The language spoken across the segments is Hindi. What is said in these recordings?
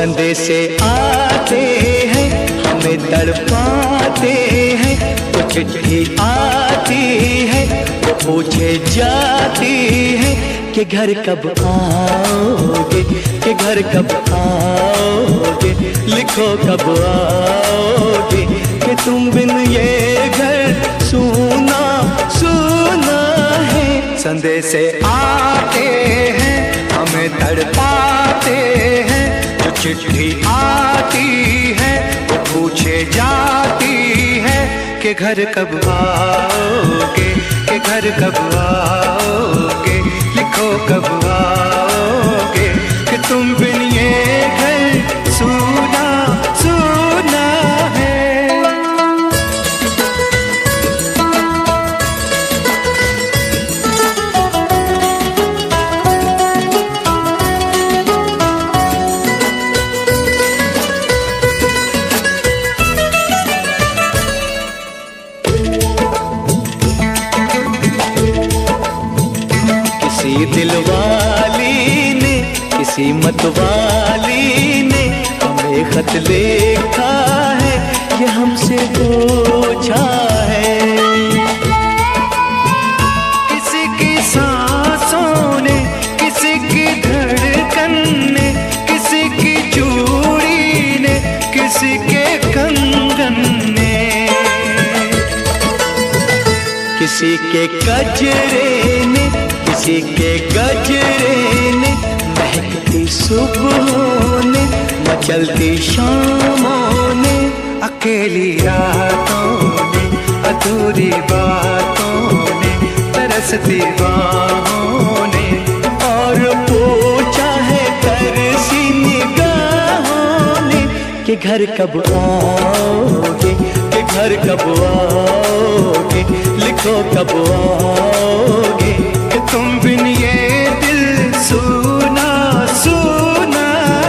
संदेशे आते हैं हमें तड़पाते हैं, तो चिट्ठी आती है वो पूछे जाती है कि घर कब आओगे, कि घर कब आओगे, लिखो कब आओगे, कि तुम बिन ये घर सूना सूना है। संदेशे आते हैं हमें तड़पाते हैं, जो चिट्ठी आती है वो पूछे जाती है कि घर कब आओगे, कि घर कब आओगे, लिखो कब आओगे, कि तुम बिन ये घर सूना सूना है। किसी दिलवाली ने, किसी मतवाली ने हमें खत लिखा है, ये हमसे पूछा है। किसी की सांसों ने, किसी की धड़कन ने, किसी की चूड़ी ने, किसी के कंगन ने, किसी के गजरे ने, किसी के गजरे ने, महकती सुबहों ने, मचलती शामों ने, अकेली रातों ने, अधूरी बातों ने, तरसती बाहों ने, और पूछा है तरसी निगाहों ने कि घर कब आओगे, कि घर कब आओगे, लिखो कब आओगे, कि तुम बिन ये दिल सूना सूना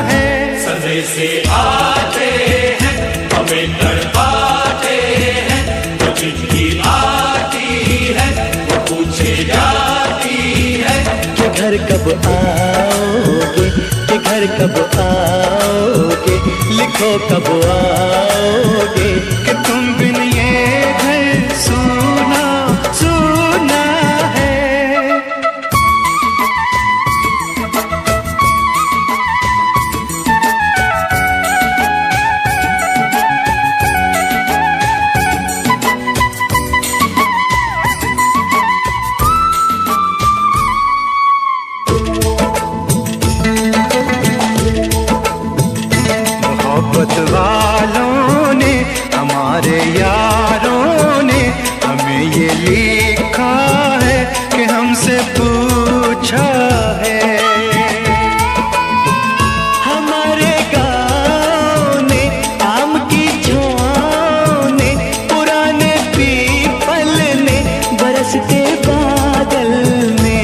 है। संदेशे आते हैं हमें तड़पाते हैं, जो चिट्ठी आती है वो पूछे जाती है कि घर कब आओगे, कि घर कब आओगे, लिखो कब आओगे, कि तुम बिन ये घर सूना सूना है। मोहब्बत वालों ने, हमारे यारों ने हमें ये लिखा है कि हमसे पूछा है। हमारे गाँव ने, आम की छाँव ने, पुराने पीपल ने, बरसते बादल ने,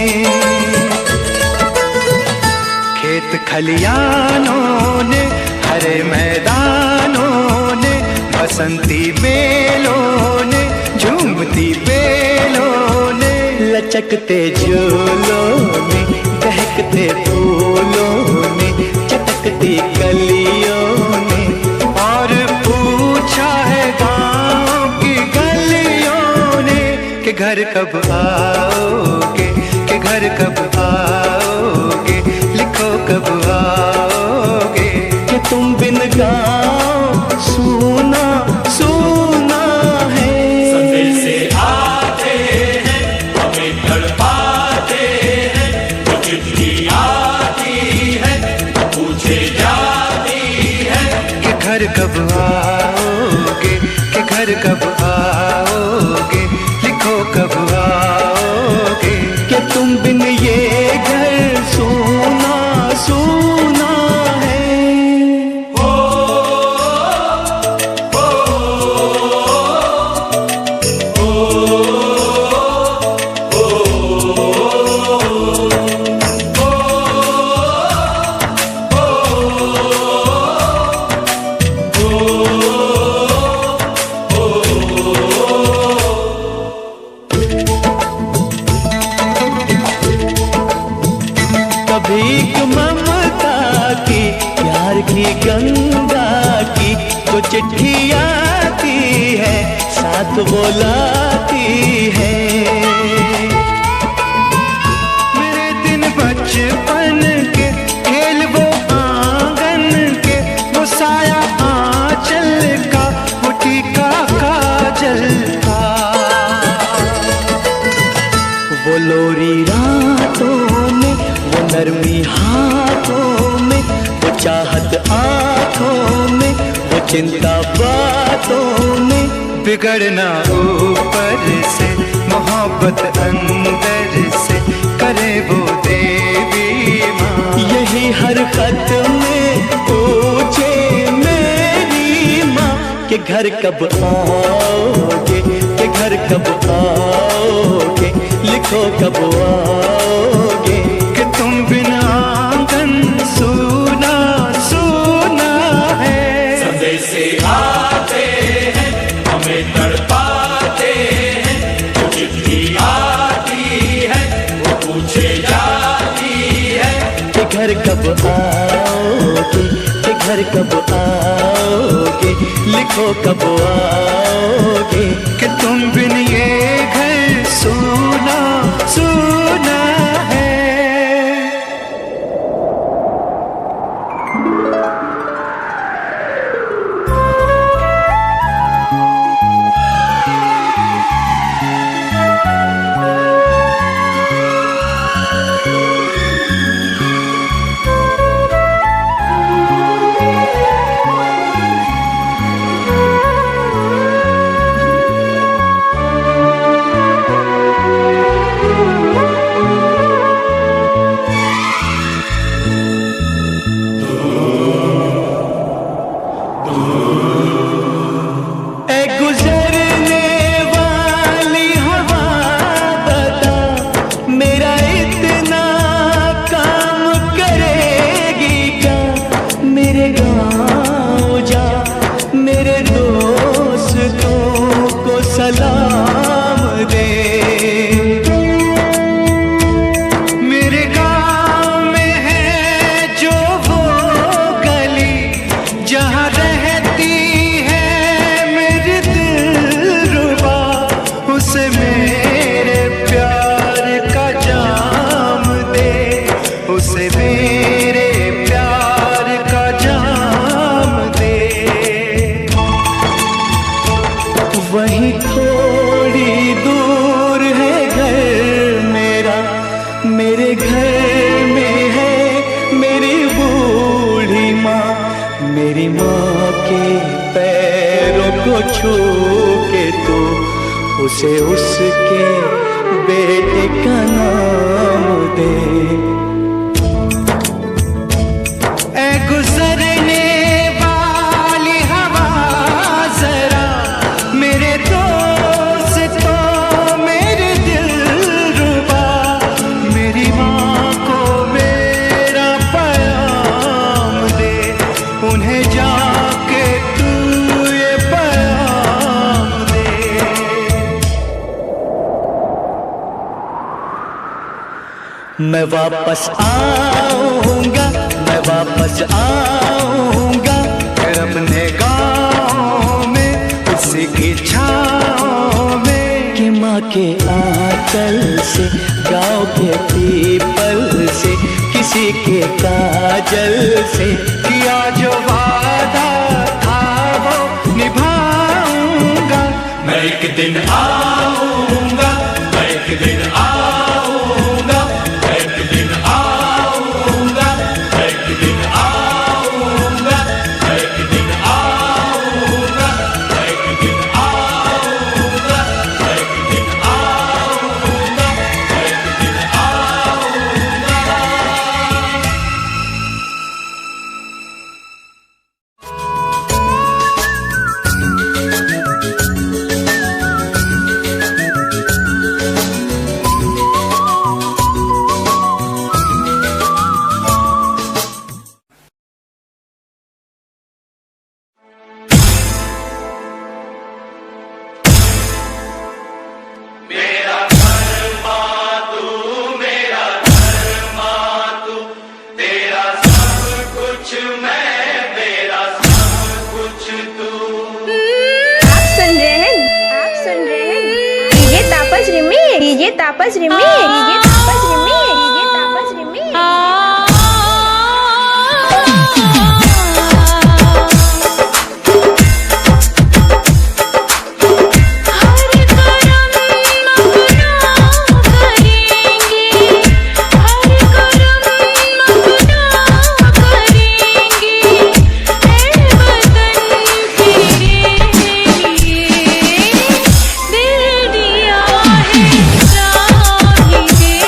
खेत खलियानों ने, हरे मैदानों ने, बसंती बेलों ने, झूमती बेलों ने, लचकते झूलों ने, दहकते फूलों ने, चटकती कलियों ने, और पूछा है गाँव की गलियों ने कि घर कब आओगे, कि घर कब आओगे, लिखो कब आओगे, कि तुम बिन गाँव सूना सूना है। संदेशे आते हैं हमें तड़पाते हैं, जो चिट्ठी आती है पूछे जाती है कि घर कब आओगे, कि घर कब आओगे, लिखो कब आओगे, कि तुम बिन ये घर सूना सूना है। ओ मीठी गंगा की जो चिट्ठी आती है साथ वो लाती है। मेरे दिन बचपन के खेल वो आंगन के, वो साया आंचल का, वो टीका काजल का, वो लोरी रातों में, वो नरमी हाथों में, वो चाहत आँखों में, वो चिंता बातों में। बिगड़ना ऊपर से, मोहब्बत अंदर से, करे वो देवी माँ। यही हर खत में पूछे मेरी माँ कि घर कब आओगे, कि घर कब आओगे, लिखो कब आओगे। कि तुम बिना आंगन सूना सूना है। संदेश आते हैं हमें तड़पाते हैं, जो चिट्ठी आती है वो पूछे जाती है कि घर कब आओगे, कि घर कब आओगे, लिखो कब आओगे। कि तुम बिन ये घर सूना सूना है। सलाम दे। मेरे गाँव में है जो वो गली जहाँ रहती है मेरी दिलरुबा, उसे मेरे प्यार का जाम दे, उसे मेरे प्यार का जाम दे। वहीं थोड़ी दूर है घर मेरा, मेरे घर में है मेरी बूढ़ी माँ। मेरी माँ के पैरों को छू के तो उसे उसके बेटे का नाम दे। ऐ गुजरने वाली हवा जरा मेरे दोस्तों मेरे दिलरुबा, मेरी माँ को मेरा पैगाम दे, उन्हें जाके तू ये पैगाम दे। मैं वापस आऊँगा, मैं वापस आऊँगा, फिर अपने गाँव में उसी की छाँव में। कि माँ के आंचल से, गाँव के पीपल से, किसी के काजल से किया जो वादा था वो निभाऊंगा। मैं एक दिन आऊंगा, मैं एक दिन आऊंगा, मैं एक दिन आऊंगा, मैं एक दिन आऊंगा, मैं एक दिन आऊंगा, मैं एक दिन आऊंगा, मैं एक दिन आऊंगा, मैं एक दिन आऊंगा। डीजे तापस रिमी, डीजे तापस रिमी, डीजे तापस रिमी। दिल दिया है, जा भी दे।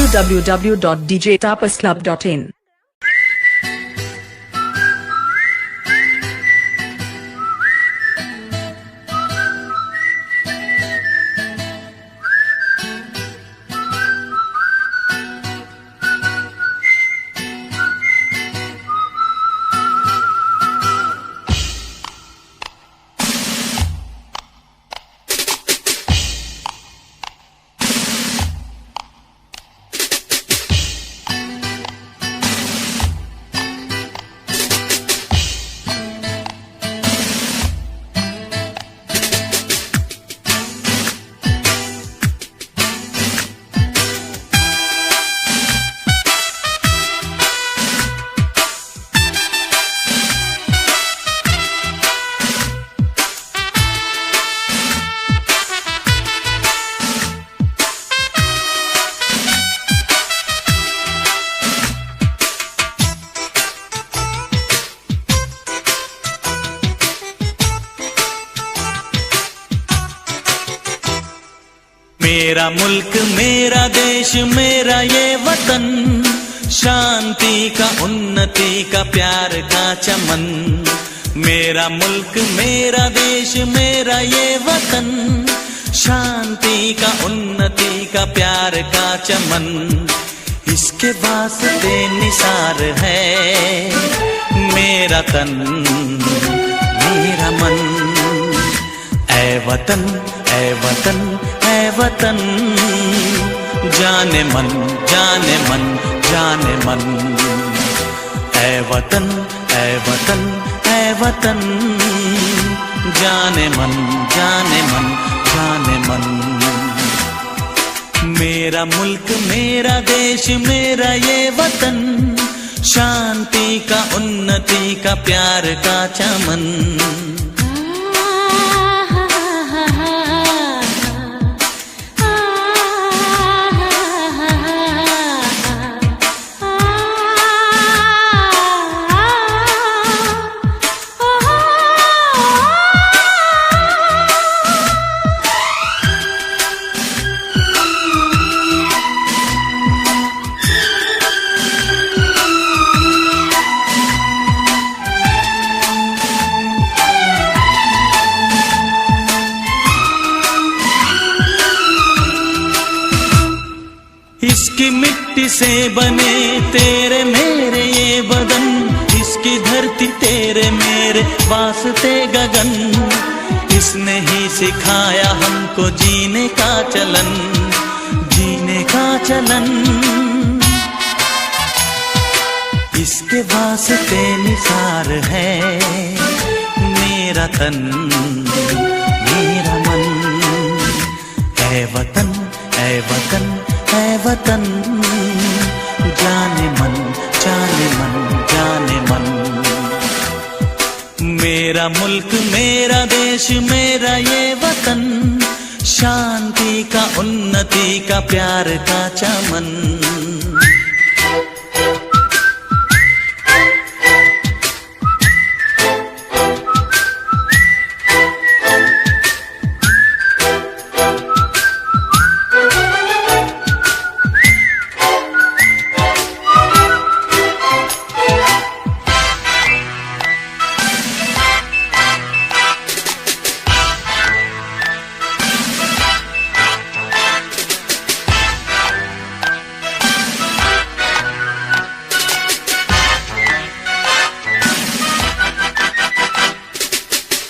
www.djtapasclub.in. मेरा मुल्क मेरा देश मेरा ये वतन, शांति का उन्नति का प्यार का चमन। मेरा मुल्क मेरा देश मेरा ये वतन, शांति का उन्नति का प्यार का चमन। इसके वास्ते निसार है मेरा तन मेरा मन। ऐ वतन ऐ वतन ऐ वतन, जाने मन जाने मन जाने मन। ऐ वतन ऐ वतन ऐ वतन, जाने मन जाने मन जाने मन। मेरा मुल्क मेरा देश मेरा ये वतन, शांति का उन्नति का प्यार का चमन। इसकी मिट्टी से बने तेरे मेरे ये बदन, इसकी धरती तेरे मेरे वास्ते गगन। इसने ही सिखाया हमको जीने का चलन जीने का चलन। इसके वास्ते निसार है मेरा तन मेरा मन। ऐ वतन ऐ वतन ऐ वतन, जाने मन जाने मन जाने मन। मेरा मुल्क मेरा देश मेरा ये वतन, शांति का उन्नति का प्यार का चमन।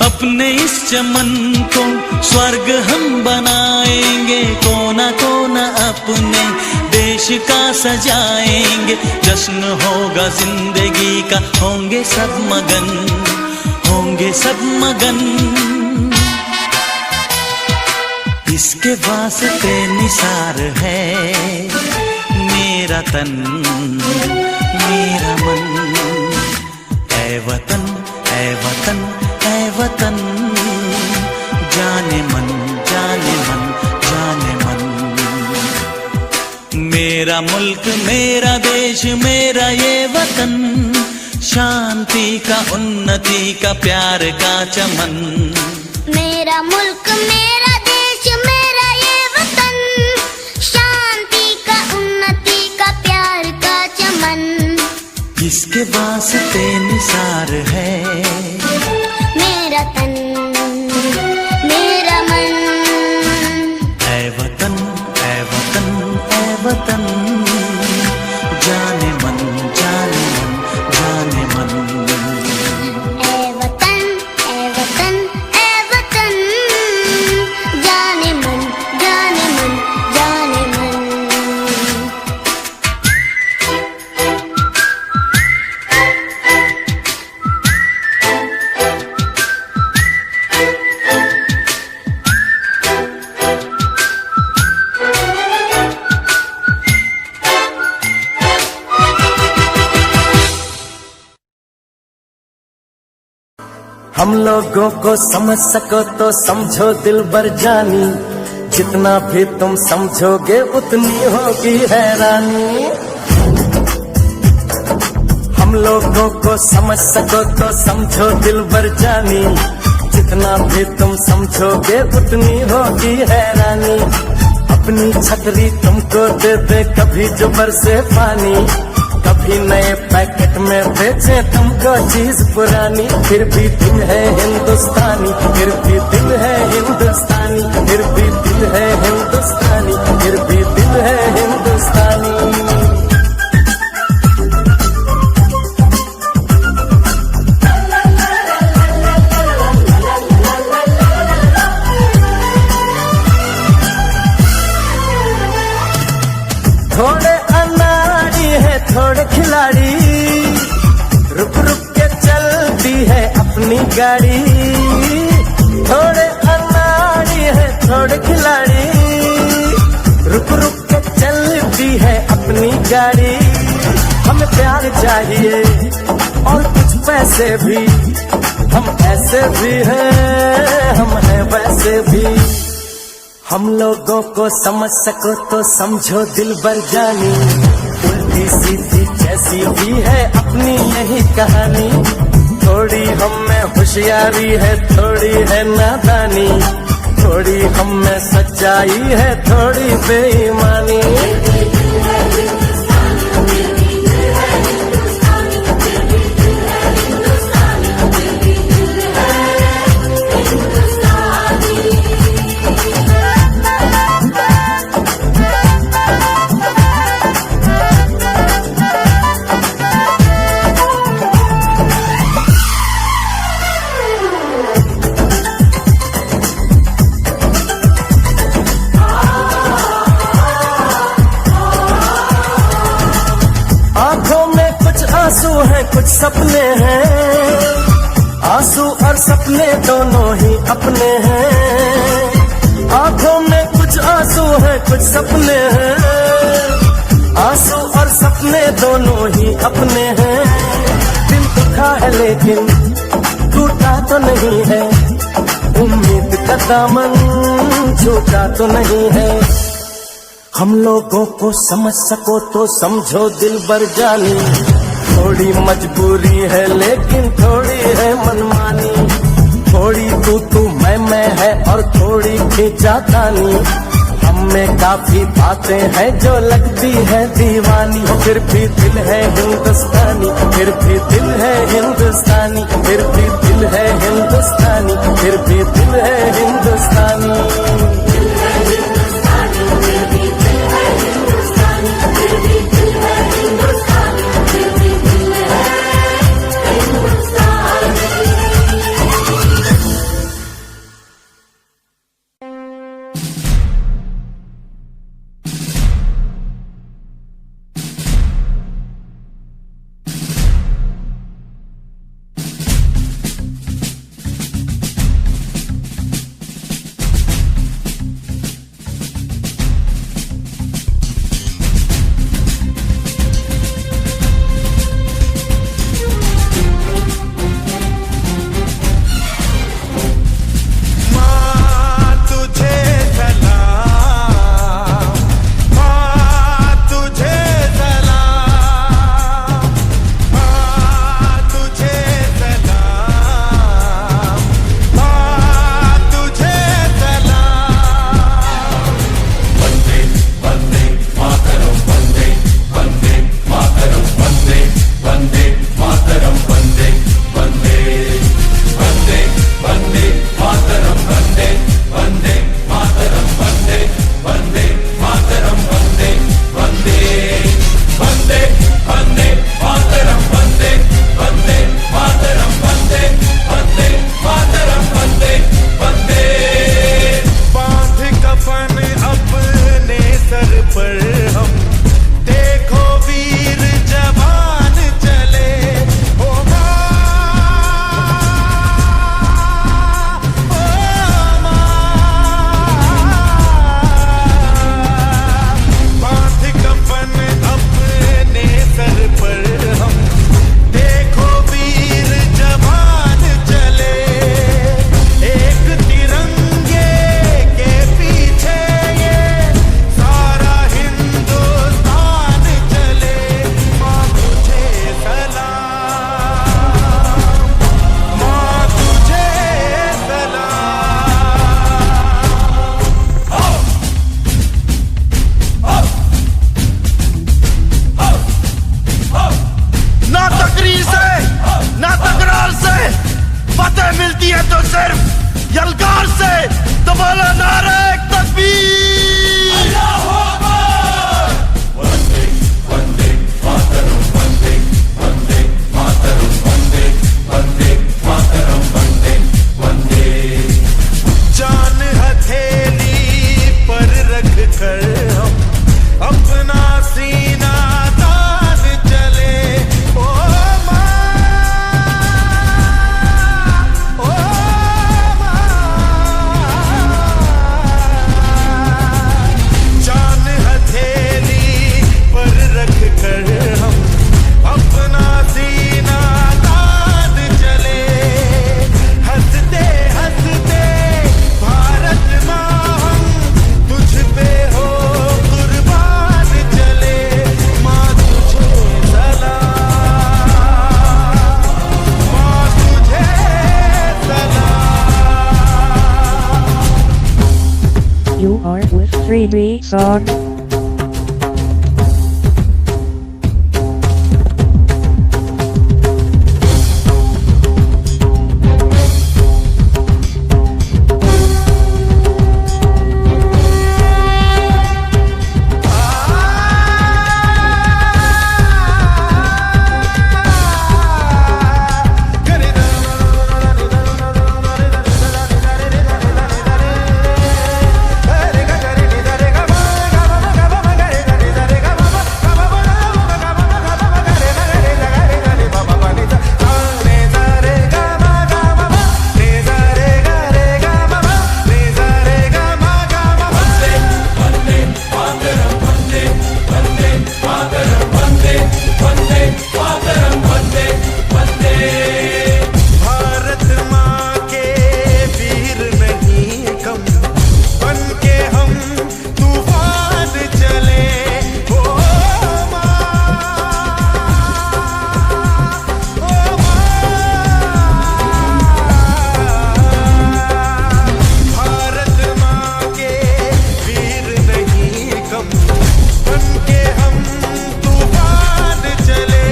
अपने इस चमन को स्वर्ग हम बनाएंगे, कोना कोना अपने देश का सजाएंगे। जश्न होगा जिंदगी का, होंगे सब मगन होंगे सब मगन। इसके वास्ते निसार है मेरा तन मेरा मन। ऐ वतन ऐ वतन ऐ वतन, जाने मन जाने मन जाने मन। मेरा मुल्क मेरा देश मेरा ये वतन, शांति का उन्नति का प्यार का चमन। मेरा मुल्क मेरा देश मेरा ये वतन, शांति का उन्नति जिसके वास्ते निसार है मेरा तन मेरा मन। ऐ वतन ऐ वतन ऐ वतन, जाने मन जाने मन जाने मन। ऐ वतन ऐ वतन ऐ वतन, जाने मन जाने मन जाने मन। हम लोगों को समझ सको तो समझो दिल बर जानी, जितना भी तुम समझोगे उतनी होगी हैरानी। हम लोगों को समझ सको तो समझो दिल बर जानी, जितना भी तुम समझोगे उतनी होगी हैरानी। अपनी छतरी तुमको दे दे कभी जो बरसे पानी, कभी नए पैकेट में बेचे तुमको चीज पुरानी। फिर भी दिल है हिंदुस्तानी, फिर भी दिल है हिंदुस्तानी, फिर भी दिल है हिंदुस्तानी, फिर भी दिल है हिंदुस्तानी। थोड़े अनाड़ी है थोड़े खिलाड़ी, रुक रुक के चलती है अपनी गाड़ी। थोड़े अनाड़ी है थोड़े खिलाड़ी, रुक रुक के चलती है अपनी गाड़ी। हमें प्यार चाहिए और कुछ पैसे भी, हम ऐसे भी हैं हम हैं वैसे भी। हम लोगों को समझ सको तो समझो दिल बर जानी, उल्टी सीधी जैसी भी है अपनी यही कहानी। थोड़ी हम में होशियारी है थोड़ी है नादानी, थोड़ी हम में सच्चाई है थोड़ी बेईमानी। आंसू हैं कुछ सपने हैं, आंसू और सपने दोनों ही अपने हैं। आंखों में कुछ आंसू हैं कुछ सपने हैं, आंसू और सपने दोनों ही अपने हैं। दिल दुखा है लेकिन टूटा तो नहीं है, उम्मीद का दामन छूटा तो नहीं है। हम लोगों को समझ सको तो समझो दिल बर जानी, थोड़ी मजबूरी है लेकिन थोड़ी है मनमानी। थोड़ी तू मैं है और थोड़ी खींचातानी, हम में काफी बातें हैं जो लगती है दीवानी। फिर भी दिल है हिंदुस्तानी, फिर भी दिल है हिंदुस्तानी, फिर भी दिल है हिंदुस्तानी, फिर भी दिल है हिंदुस्तानी। नहीं है तो सिर्फ यलगार से तो बोलो नारे तकबीर। अल्लाहू अकबर। वंदे वंदे मातरम, वंदे वंदे मातरम, वंदे वंदे मातरम, वंदे वंदे। जान हथेली पर रख कर हम अपना सीना तान चले। ओ माँ, ओ माँ, जान हथेली पर रख कर हम अपना सीना तान चले। हंसते हंसते भारत माँ हम तुझ पे हो कुर्बान चले। माँ तुझे सलाम, माँ तुझे सलाम। You are with 3D song. Bharat माँ के वीर नहीं कम, बन के हम तूफान चले। ओ माँ, ओ भारत माँ के वीर नहीं कम, बन के हम तूफान चले।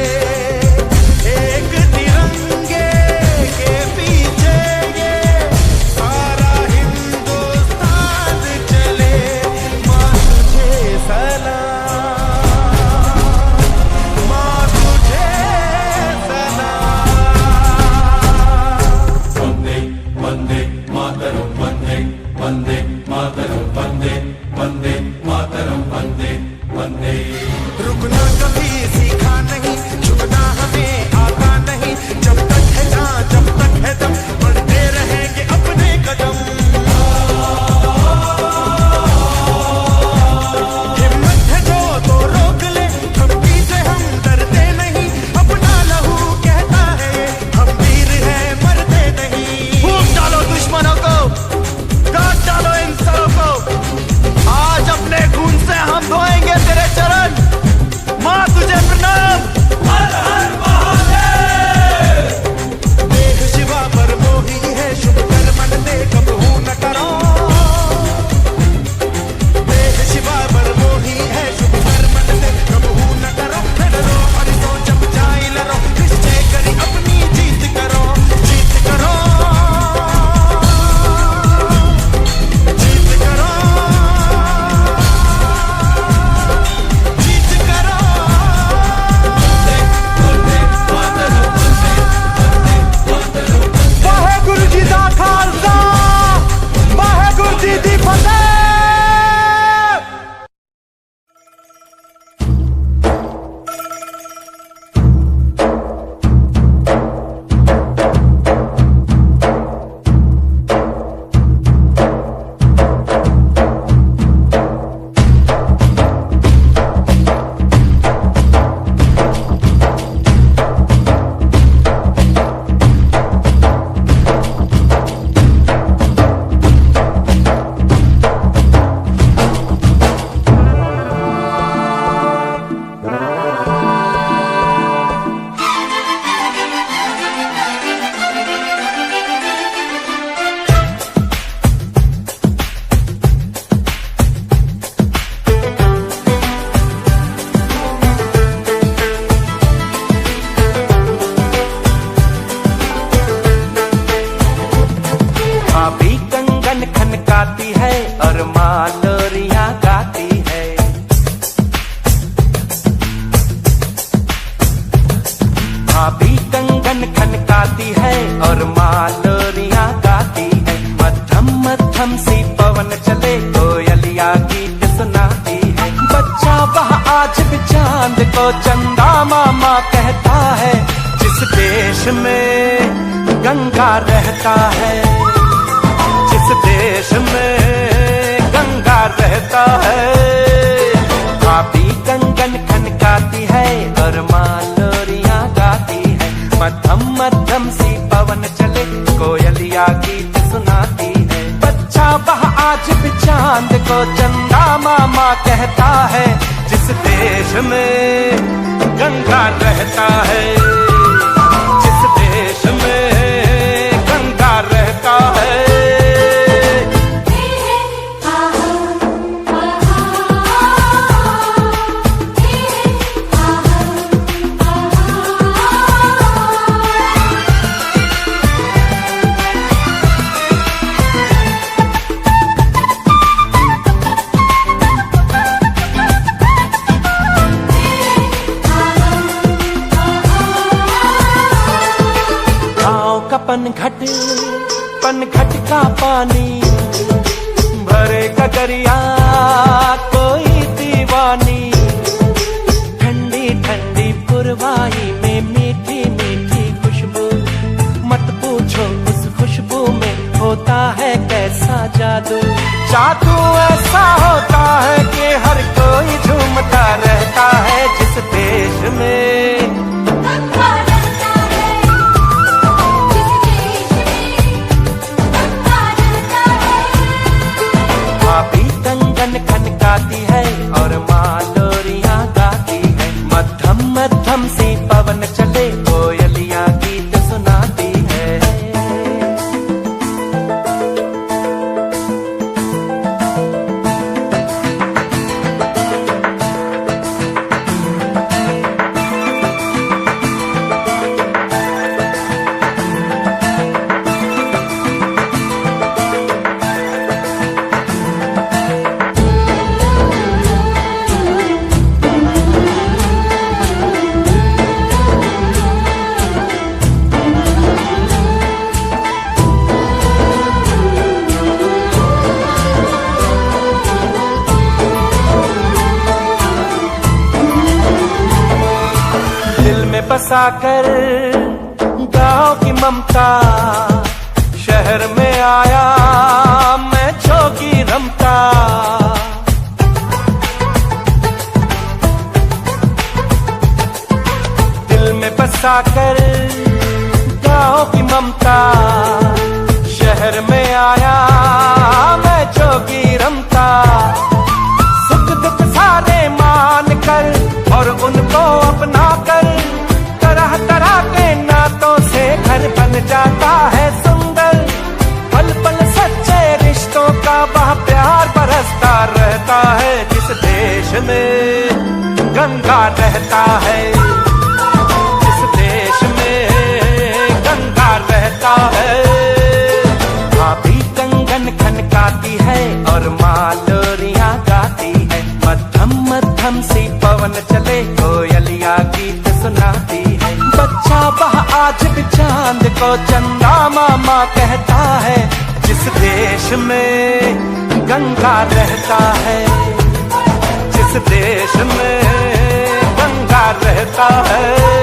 एक तिरंगे के पीछे ये सारा हिंदुस्तान चले। माँ तुझे सलाम, माँ तुझे सलाम। वंदे वंदे मातरम, वंदे वंदे मातरम, वंदे वंदे मातरम, वंदे वंदे। रुकना कभी सीखा नहीं, झुकना हमें आता नहीं। जब तक है जान, जब तक है दम, बढ़ते रहेंगे अपने कदम। हिम्मत है जो तो रोक ले, धमकी से हम डरते नहीं। अपना लहू कहता है हम वीर हैं, मरते नहीं। फूंक डालो दुश्मनों को, काट डालो इन सबों को। आज अपने खून से हम धोएंगे तेरे चरण। माँ तुझे प्रणाम। चांद को चंदा मामा कहता है, जिस देश में गंगा रहता है, जिस देश में गंगा रहता है। भाभी कंगन खनकाती है और माँ लोरियां गाती है, मध्यम मध्यम सी पवन चले कोयलिया गीत सुनाती है। बच्चा वह आज भी चांद को चंदा मामा कहता है, जिस देश में गंगा रहता है, जिस देश में गंगा रहता है। पनघट का पानी भरे गगरिया कोई दीवानी, ठंडी ठंडी पुरवाई में मीठी मीठी खुशबू, मत पूछो उस खुशबू में होता है कैसा जादू। जादू ऐसा होता है कि हर कोई झूमता रहता है, जिस देश में खनकाती है और माँ लोरियां गाती है, मध्यम मध्यम सी पवन चले कोयलियां गीत सुनाती है। बसाकर गाँव की ममता, शहर में आया मैं जोगी रमता। दिल में बसाकर गाँव की ममता, शहर में आया मैं जोगी रमता। सुख दुख सारे मान कर और उनको अपना कर, तरह तरह के नातों से घर बन जाता है सुंदर। पल पल सच्चे रिश्तों का वह प्यार बरसता रहता है, जिस देश में गंगा रहता है, जिस देश में गंगा रहता है। भाभी कंगन खनकाती है और माँ लोरियां गाती है, मध्यम मध्यम सी पवन चले कोयलिया गीत सुनाती है। बच्चा वह आज भी चांद को चंदा मामा कहता है, जिस देश में गंगा रहता है, जिस देश में गंगा रहता है।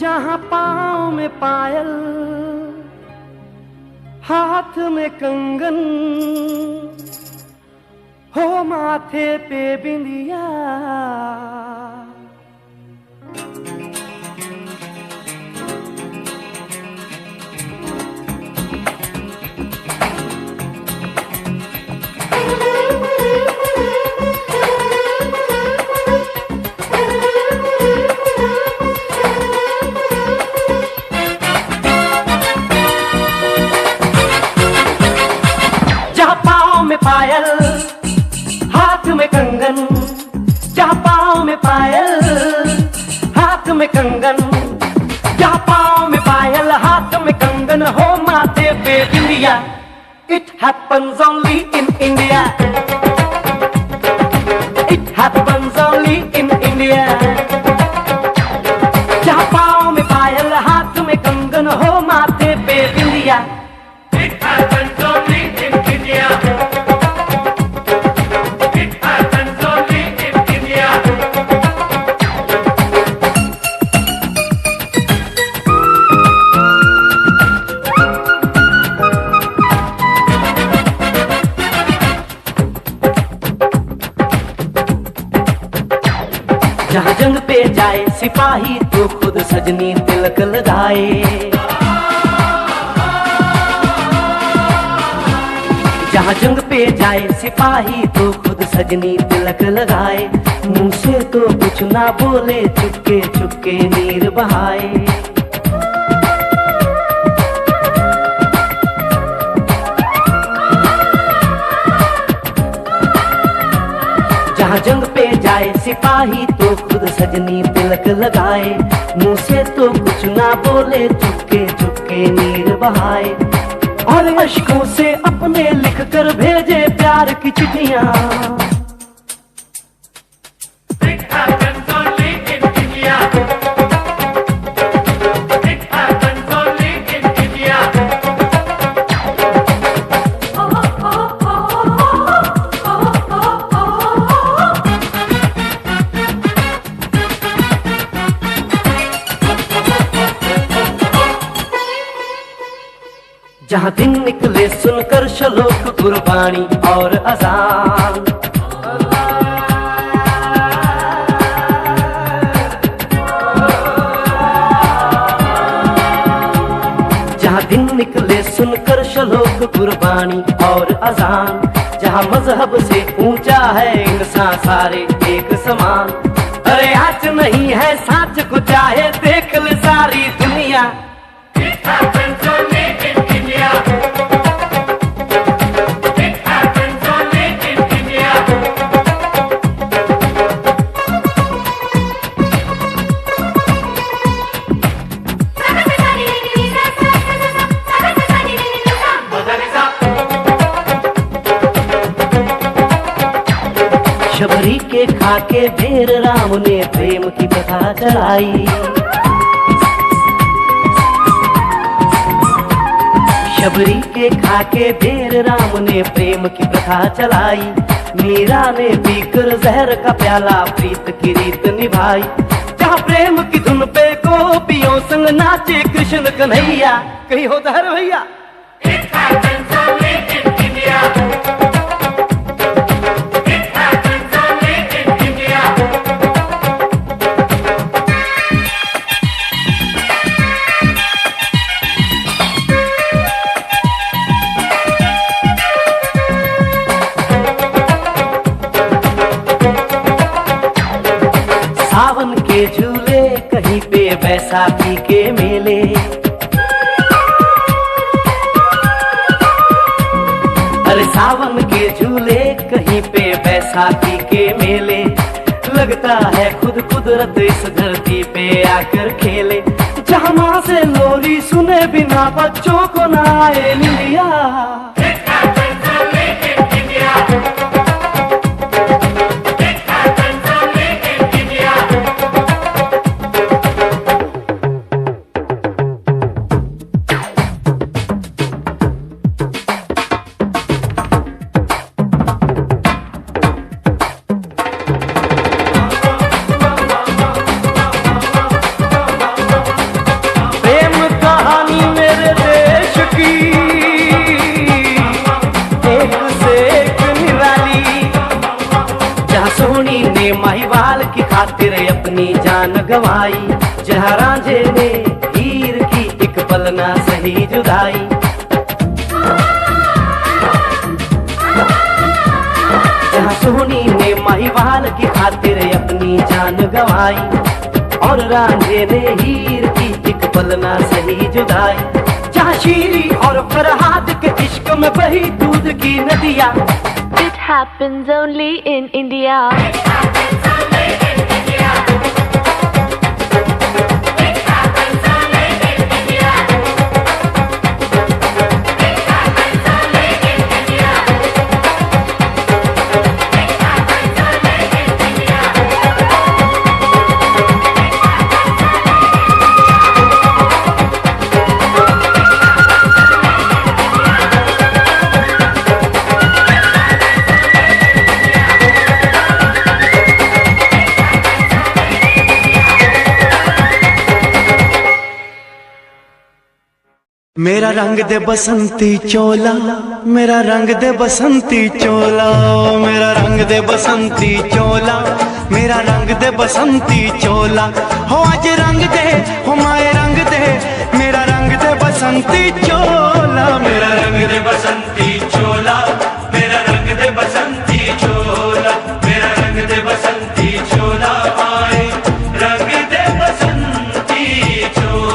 जहाँ पाँव में पायल, हाथ में कंगन, हो माथे पे बिंदिया, पायल हाथ में कंगन, जहाँ पाँव में पायल बेबिंदिया। It happens only in India. It happens only in India. जहाँ पाँव में पायल, हाथ में कंगन हो, माथे पे बिंदिया। It happens only in India. It happens only in India. जहाँ जंग पे जाए सिपाही तो खुद सजनी तिलक लगाए। जहाँ जंग पे जाए सिपाही तो खुद सजनी तिलक लगाए। मुंह से तो कुछ ना बोले, चुपके चुपके नीर बहाए। जहाँ जंग पे जाए सिपाही तो खुद सजनी तिलक लगाए। मुंह से तो कुछ ना बोले, चुपके चुपके नीर बहाए। और अश्कों से अपने लिख कर भेजे प्यार की चिट्ठियां। It happens only in India. It happens only in India. जहाँ दिन निकले सुनकर श्लोक गुरबानी और अजान। जहाँ दिन निकले सुनकर श्लोक गुरबानी और अजान। जहाँ मजहब से ऊंचा है इंसान सारे एक समान। अरे आज नहीं है साच को चाहे देख ले सारी दुनिया। It happens only in India. It happens only in India. Shabari के खाके बेर राम ने प्रेम की कथा चलाई। शबरी के खाके बेर राम ने प्रेम की प्रथा चलाई। मीरा ने पीकर जहर का प्याला प्रीत की रीत निभाई। जहाँ प्रेम की धुन पे गोपियों संग नाचे कृष्ण कन्हैया। कहीं होता है भैया। It happens only in India. It happens only in India. सावन के झूले कहीं पे बैसाखी के मेले। अरे सावन के झूले कहीं पे बैसाखी के मेले। लगता है खुद कुदरत इस धरती पे आकर खेले। जहाँ माँ से लोरी सुने बिना बच्चों को ना आए निंदिया। It happens only in India. It happens only in India. प्रेम कहानी मेरे देश की एक से एक निराली। जहाँ सोनी ने महिवाल की खातिर अपनी जान गंवाई। जहाँ रांझे ने हीर की एक पल ना सही जुदाई। जहाँ सोनी ने महिवाल की खातिर अपनी जान गंवाई। और रांझे ने हीर की एक पल ना सही जुदाई। जहाँ शीरी और फरहाद के इश्क में बही दूध की नदियाँ। It happens only in India. It happens only in India. It happens only in India. मेरा रंग दे बसंती चोला, मेरा रंग दे बसंती चोला, मेरा रंग दे बसंती चोला, मेरा रंग दे बसंती चोला। हो आज रंग दे, हो माए रंग दे, मेरा रंग दे बसंती चोला, मेरा रंग दे बसंती चोला, मेरा रंग दे बसंती चोला, मेरा रंग दे बसंती चोला, माए रंग दे बसंती चोला।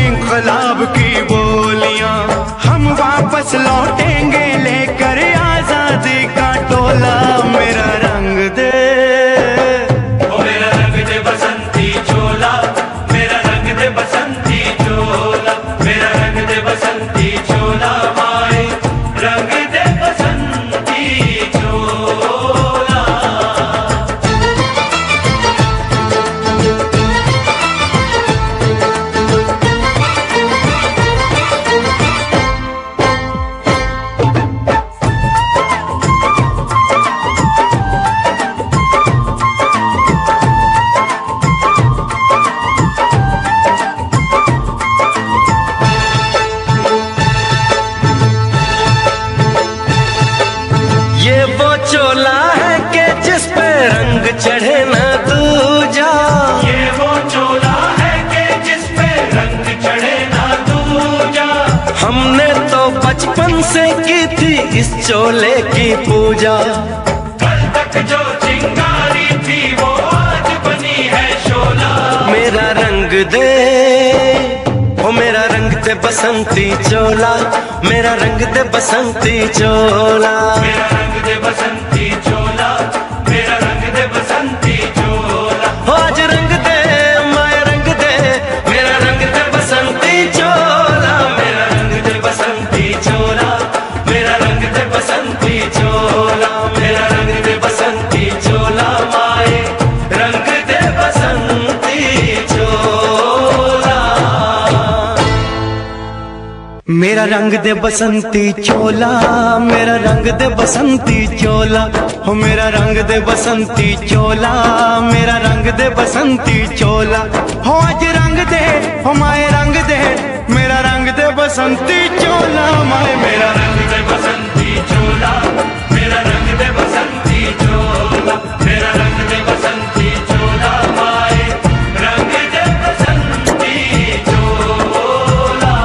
इंकलाब की बोलियां हम वापस लौटेंगे लेकर आजादी का टोला। मेरा रंग दे, ओ मेरा रंग दे बसंती चोला, मेरा रंग दे बसंती चोला, मेरा रंग दे बसंती चोला, माए रंग दे बसंती चोला। चोला है कि जिस पे रंग चढ़े न दूजा, ये वो चोला है कि जिस पे रंग चढ़े न दूजा। हमने तो बचपन से की थी इस चोले की पूजा, कल तक जो चिंगारी थी वो आज बनी है शोला। मेरा रंग दे, ओ मेरा रंग दे बसंती चोला, मेरा रंग दे बसंती चोला, मेरा रंग दे बसंती चोला, मेरा रंग दे बसंती चोला। हो आज रंग दे, माया रंग दे, मेरा रंग दे बसंती चोला, मेरा रंग दे बसंती चोला, मेरा रंग दे बसंती चोला, मेरा रंग दे बसंती चोला, माए रंग दे बसंती चोला। मेरा रंग दे बसंती चोला, मेरा रंग दे बसंती चोला, हो मेरा रंग दे बसंती चोला, मेरा रंग दे बसंती चोला। हो आज रंग दे, हो माए रंग दे, मेरा रंग दे बसंती चोला, माए मेरा रंग दे बसंती चोला, मेरा रंग दे बसंती चोला, मेरा रंग दे बसंती चोला, माए रंग दे बसंती चोला।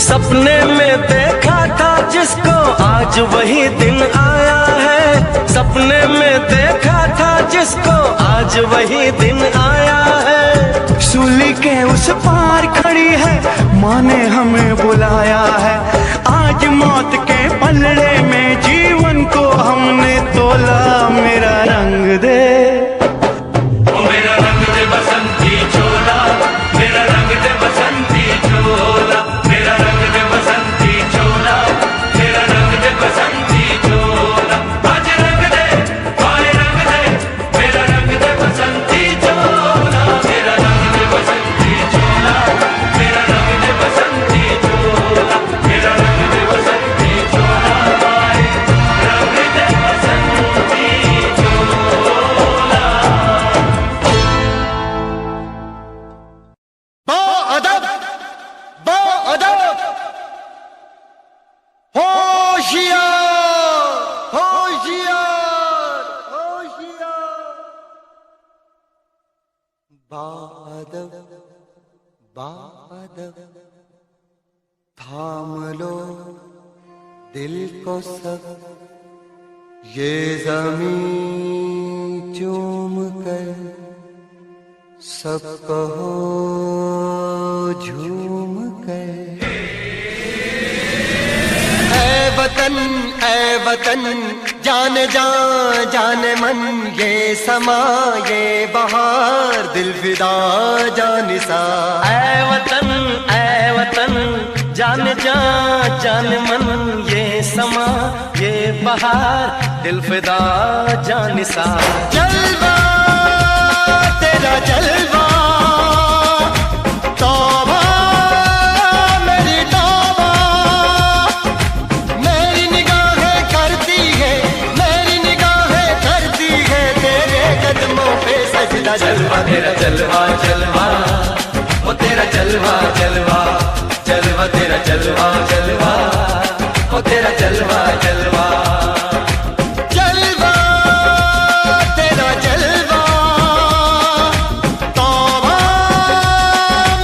सपने में देखा था जिसको आज वही दिन आया है, सपने में देखा था जिसको आज वही दिन आया है। सूली के उस पार खड़ी है, माँ ने हमें बुलाया है। आज मौत के पलड़े में जीवन को हमने तोला। मेरा रंग दे, ओ मेरा रंग दे बसंती चोला, मेरा रंग दे बसंती चोला, मेरा रंग दे बसंती चोला, मेरा रंग दे बसंती चोला। आज रंग दे, माए रंग दे, मेरा रंग दे बसंती चोला, मेरा रंग दे बसंती चोला, मेरा रंग दे बसंती चोला, मेरा रंग दे बसंती चोला, माए रंग दे बसंती चोला। अदब, अदब, होशियार, होशियार, होशियार। बादब, बादब, थाम लो दिल को सब, ये ज़मीं चूम कर सब कहो झूम कर। ऐ वतन जाने जा जाने मन, ये समा ये बहार दिल फिदा जानिसा। ऐ वतन जाने जा जाने मन, ये समा ये बहार दिल फिदा जानिसा। जलवा तेरा जलवा, तौबा मेरी तौबा, मेरी निगाहें करती है, मेरी निगाहें करती है तेरे कदमों पे सजदा। जलवा तेरा जलवा जलवा, वो तेरा जलवा जलवा, जलवा तेरा जलवा जलवा, वो तेरा जलवा जलवा। जलवा तेरा जलवा, तौबा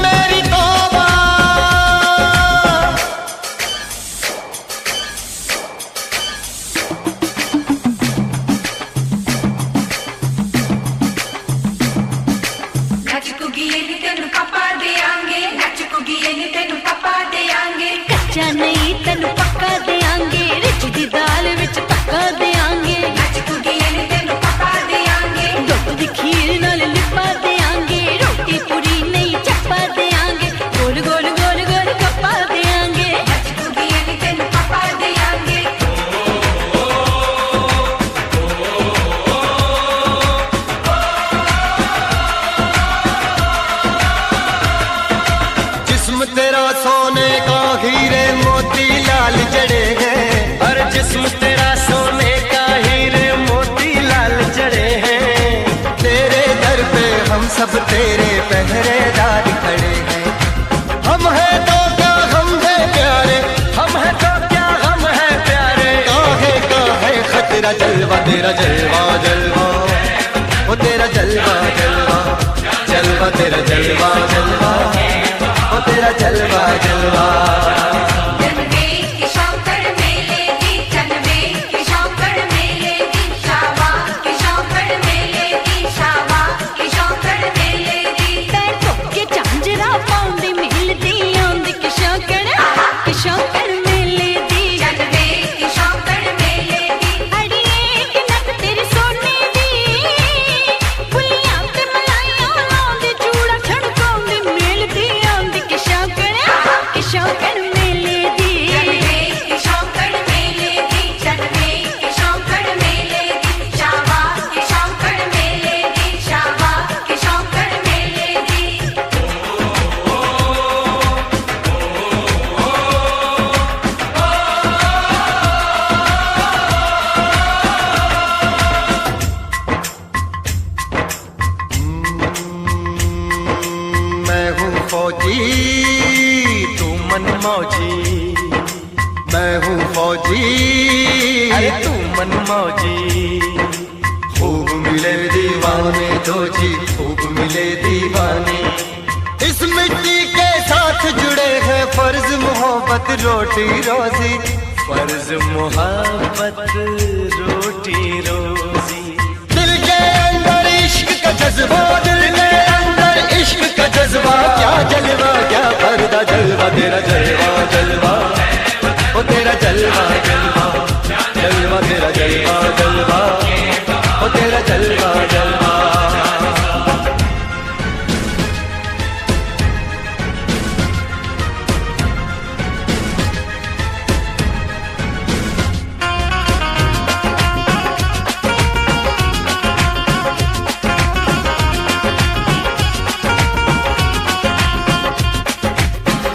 मेरी तौबा। तेनु पापा देंगे, तेनु पापा देंगे। कच्चा नहीं तेनु पक्का देंगे, रिच दी दाल विच पक्का देंगे। तेनु पापा देंगे, दुध दी खीर नाल लिपा देंगे, रोटी पूरी नहीं चप्पा देंगे, गोल गोल गोल गोल कप्पा देंगे। तेनु पापा देंगे। जिस्म तेरा सोने का हीरे मोती लाल जड़े हैं, और जिस्म तेरा सोने का हीरे मोती लाल जड़े हैं। तेरे दर पे हम सब तेरे पहरेदार खड़े हैं। हम हैं तो क्या हम हैं प्यारे, हम है तो क्या हम है प्यारे। काहे का है खतरा। जलवा तेरा जलवा जलवा, वो तेरा जलवा जलवा, जलवा तेरा जलवा जलवा, वो तेरा जलवा जलवा। जनवे की शौकड़ मेले की, जनवे की शौकड़ मेले की, शावा की शौकड़ मेले की, शावा की शौकड़ मेले की। पैर धोके झांजरा पाउंदी मिलदी आंदी कि शौकड़ मेले दी। जनवे की शौकड़ मेले की। अड़िए कि नक तेरी सोने दी, फुलियां ते मलाइयां लाउंदी, चूड़ा छड़काउंदी मिलदी आंदी कि शौकड़ मेले दी। जनवे की शौकड़ मेले की, जनवे की शौकड़ मेले की, शावा की शौकड़ मेले की, शावा की शौकड़ मेले की। मैं हूँ फौजी, तू मन मौजी, मैं हूँ फौजी, अरे तू मन मौजी। खूब मिले दीवाने दो जी, खूब मिले दीवाने। इस मिट्टी के साथ जुड़े हैं फर्ज मोहब्बत रोटी रोजी। फर्ज मोहब्बत रोटी रोजी। दिल के अंदर इश्क का जज्बा, दिल के अंदर इश्क का जज्बा। क्या जलवा क्या पर्दा, जलवा तेरा जलवा जलवा, वो तेरा जलवा जलवा, जलवा तेरा जलवा जलवा, वो तेरा जलवा जलवा।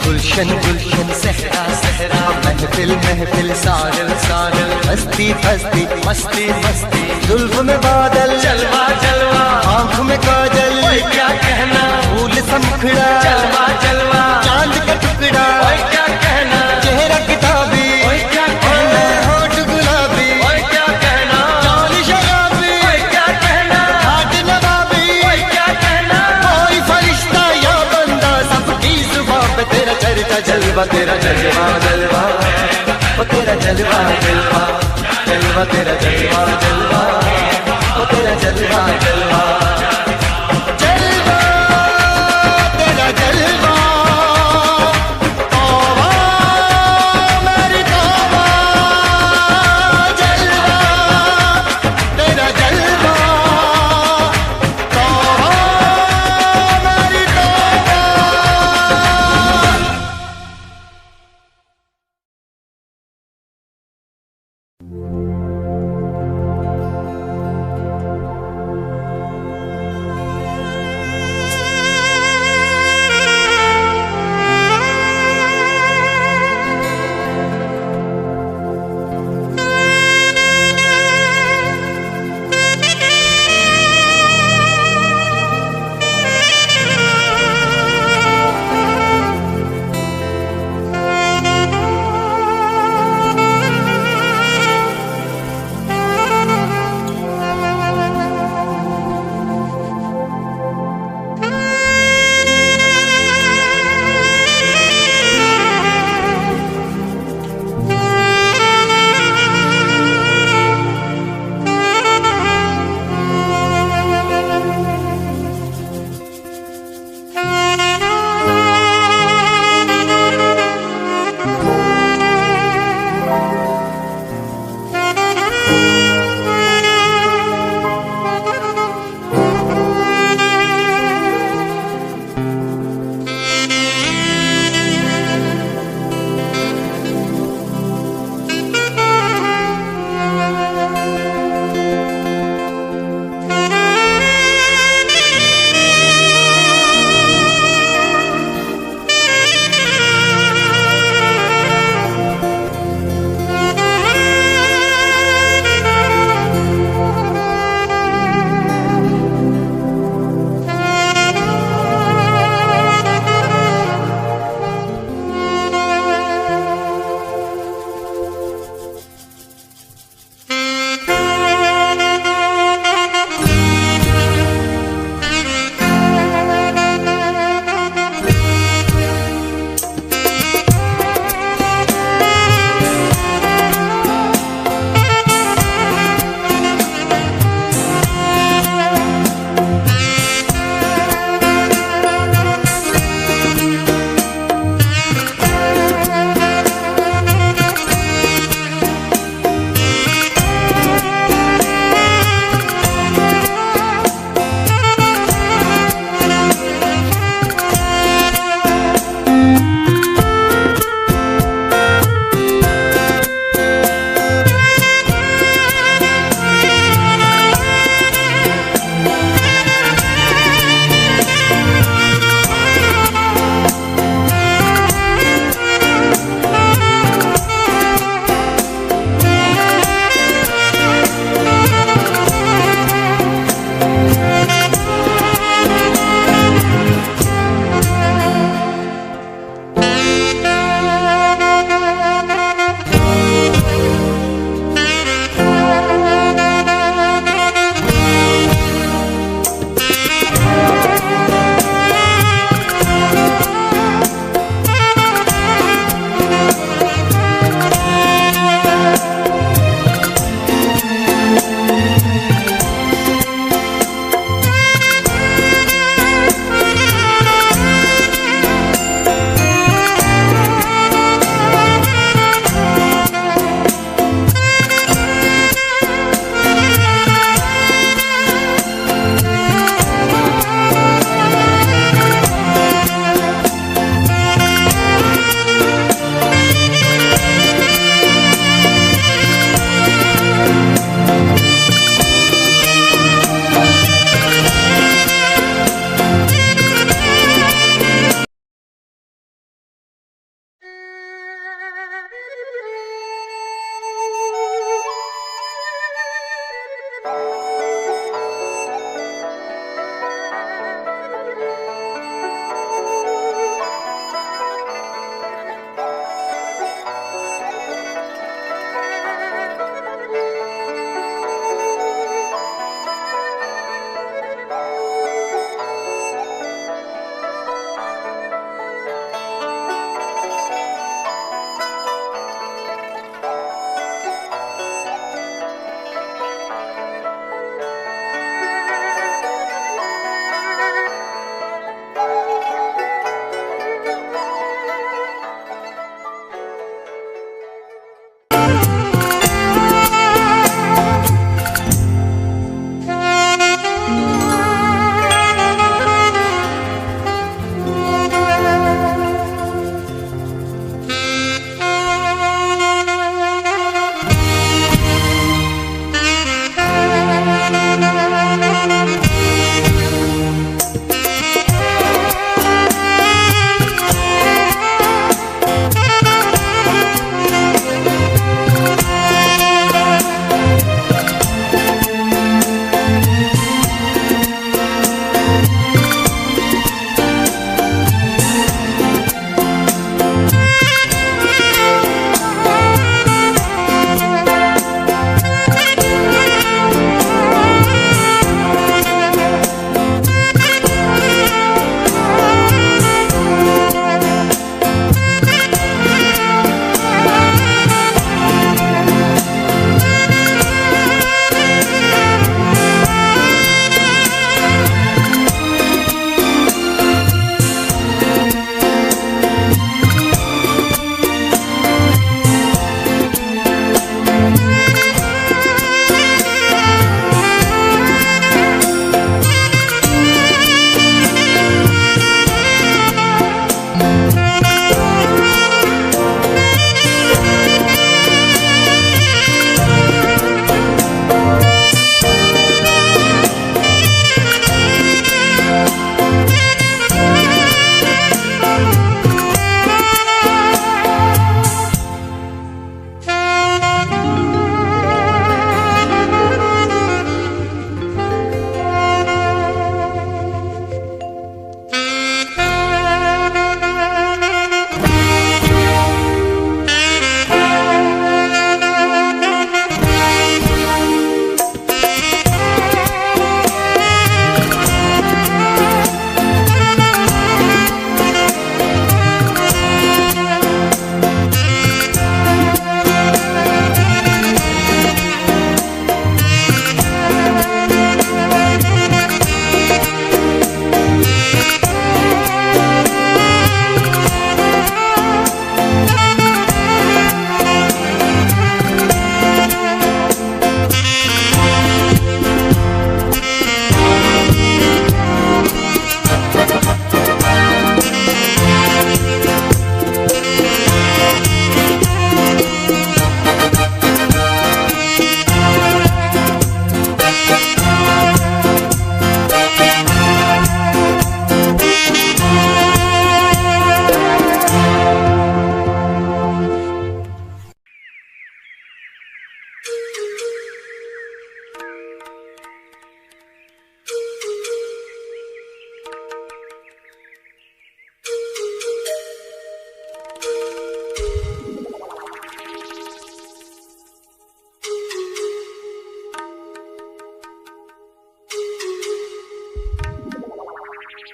गुलशन गुलशन सहरा सहरा, महफिल महफिल साहिल साहिल, हस्ती हस्ती मस्ती मस्ती, जुल्फ में बादल, जलवा जलवा, आँख में काजल, ओए क्या कहना, फूल समखड़ा, जलवा जलवा, चांद का टुकड़ा, ओए क्या कहना, चेहरा किताबी, ओए क्या कहना, होठ गुलाबी, ओए क्या कहना, चाल शराबी, ओए क्या कहना, हाथ नवाबी, ओए क्या कहना। कोई फरिश्ता या बंदा, सबकी जुबान पे तेरा चर्चा। जलवा तेरा जलवा जलवा, वो तेरा जलवा जलवा, जलवा तेरा जलवा जलवा, वो तेरा जलवा जलवा। जलवा तेरा जलवा,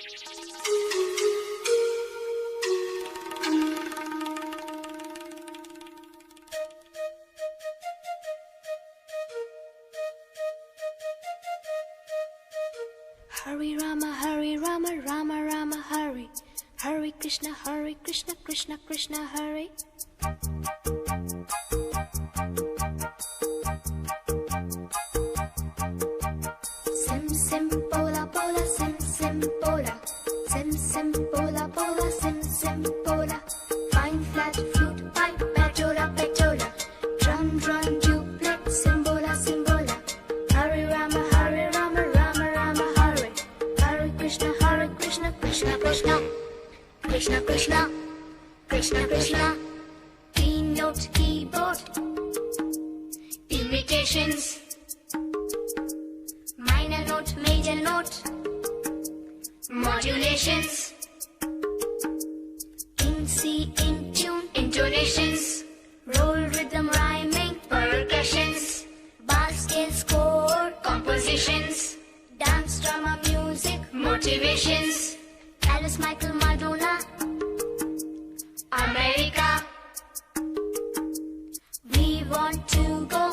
Hare Rama, Hare Rama, Rama Rama, Hare. Hare Krishna, Krishna Krishna, Hare. Sim sim pola pola, sim sim pola. Sim sim pola pola, sim sim pola. Fine flat flute pipe, petola petola. Drum drum duplex, simbola simbola. Hare Rama, Hare Rama, Rama Rama, Hare. Hare Krishna, Krishna Krishna. Krishna Krishna, Krishna Krishna. Keynote keyboard. Imitations. Minor note, major note. Modulations. In C, in tune, intonations. Roll rhythm, rhyming, percussions. Bar scale, score, compositions. Dance, drama, music, motivations. Alice, Michael, Madonna. America. We want to go.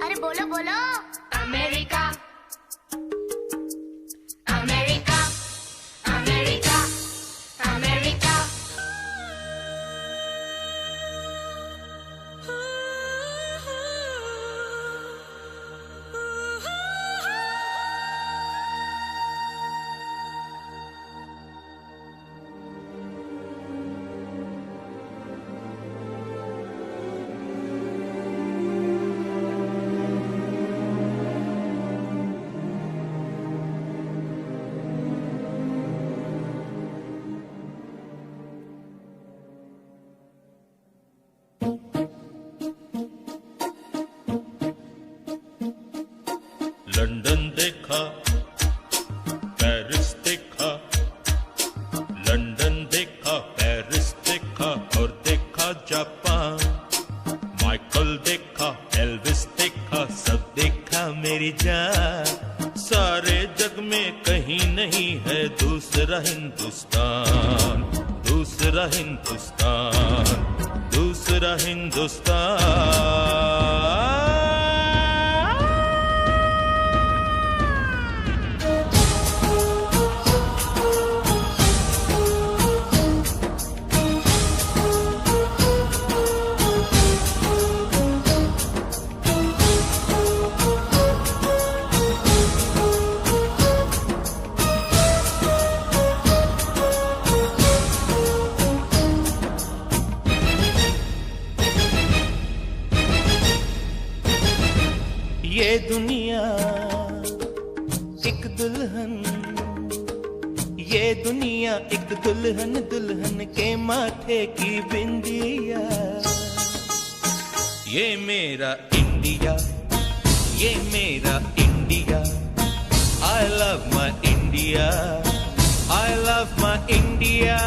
Arey bolo bolo. America. America. America. America. London देखा, पेरिस देखा, लंदन देखा, पेरिस देखा और देखा जापान। माइकल देखा, एल्विस देखा, सब देखा मेरी जान। सारे जग में कहीं नहीं है दूसरा हिंदुस्तान, दूसरा हिंदुस्तान, दूसरा हिंदुस्तान। ये दुनिया एक दुल्हन, ये दुनिया एक दुल्हन, दुल्हन के माथे की बिंदिया। ये मेरा इंडिया, ये मेरा India. I love my India, I love my India।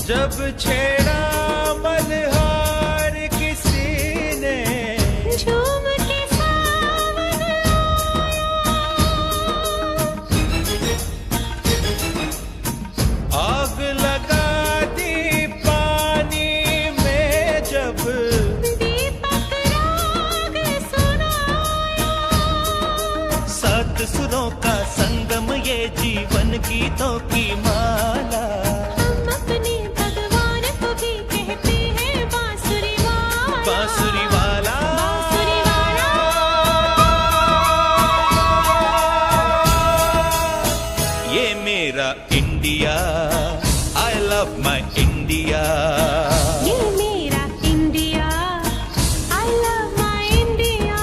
जब छेड़ा मल्हार किसी ने, झूम के सावन आग लगा गीतों की माला। हम अपने भगवान को भी कहते हैं बांसुरी वाला, बांसुरी वाला, बांसुरी वाला। ये मेरा India, I love my India। ये मेरा India, I love my India।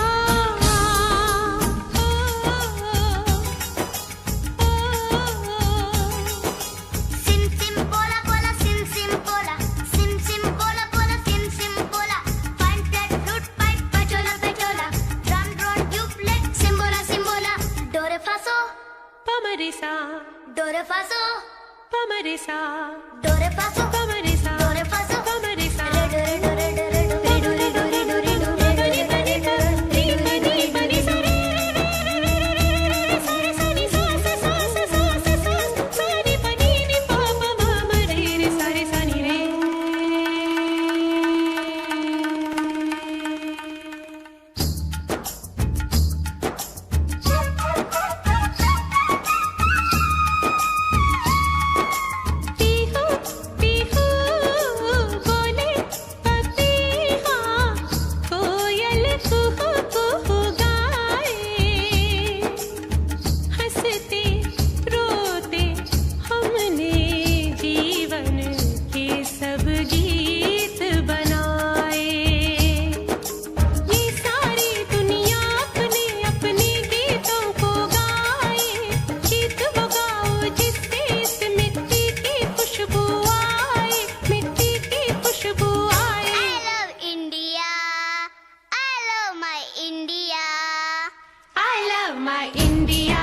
सिम सिम बोला बोला सिम सिम बोला, सिम सिम बोला बोला सिम सिम बोला। फाइन फ्लैट फ्लूट पाइप बजोला बजोला, ड्रम ड्रोन ट्यूबलेट सिम्बोला सिम्बोला। डोरे फासो पमरिसा, डोरे फासो पमरिसा, डोरे फासो पमरिसा, डोरे फासो पमरिसा। डोरे डोरे डोरे डोरे डोरे डोरे डोरे डोरे बनी बनी सा, री बनी बनी सा, रे सा सा नी सा सा सा सा सा सा सा सा नी बनी नी पा पा मा मा रे रे सा रे सा नी रे। पीहू पीहू बोले पपीहा, कोयल कुहू कुहू गाए। हंसते रोते हमने जीवन के सब गीत बनाए। ये सारी दुनिया अपने अपने गीतों को गाए। गीत वो गाओ जिससे इस मिट्टी की खुशबू आए, मिट्टी की खुशबू आए। I love India, I love my India। I love my India,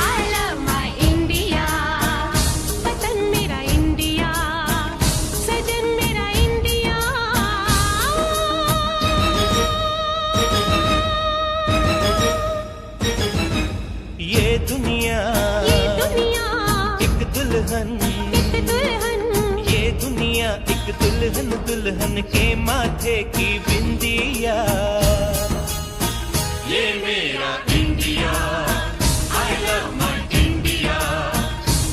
I love my India। वतन मेरा इंडिया, सजन मेरा इंडिया। ये दुनिया ये दुनिया एक दुल्हन, एक दुल्हन, ये दुनिया एक दुल्हन, दुल्हन के माथे की बिंदिया। ये मेरा India, I love my India।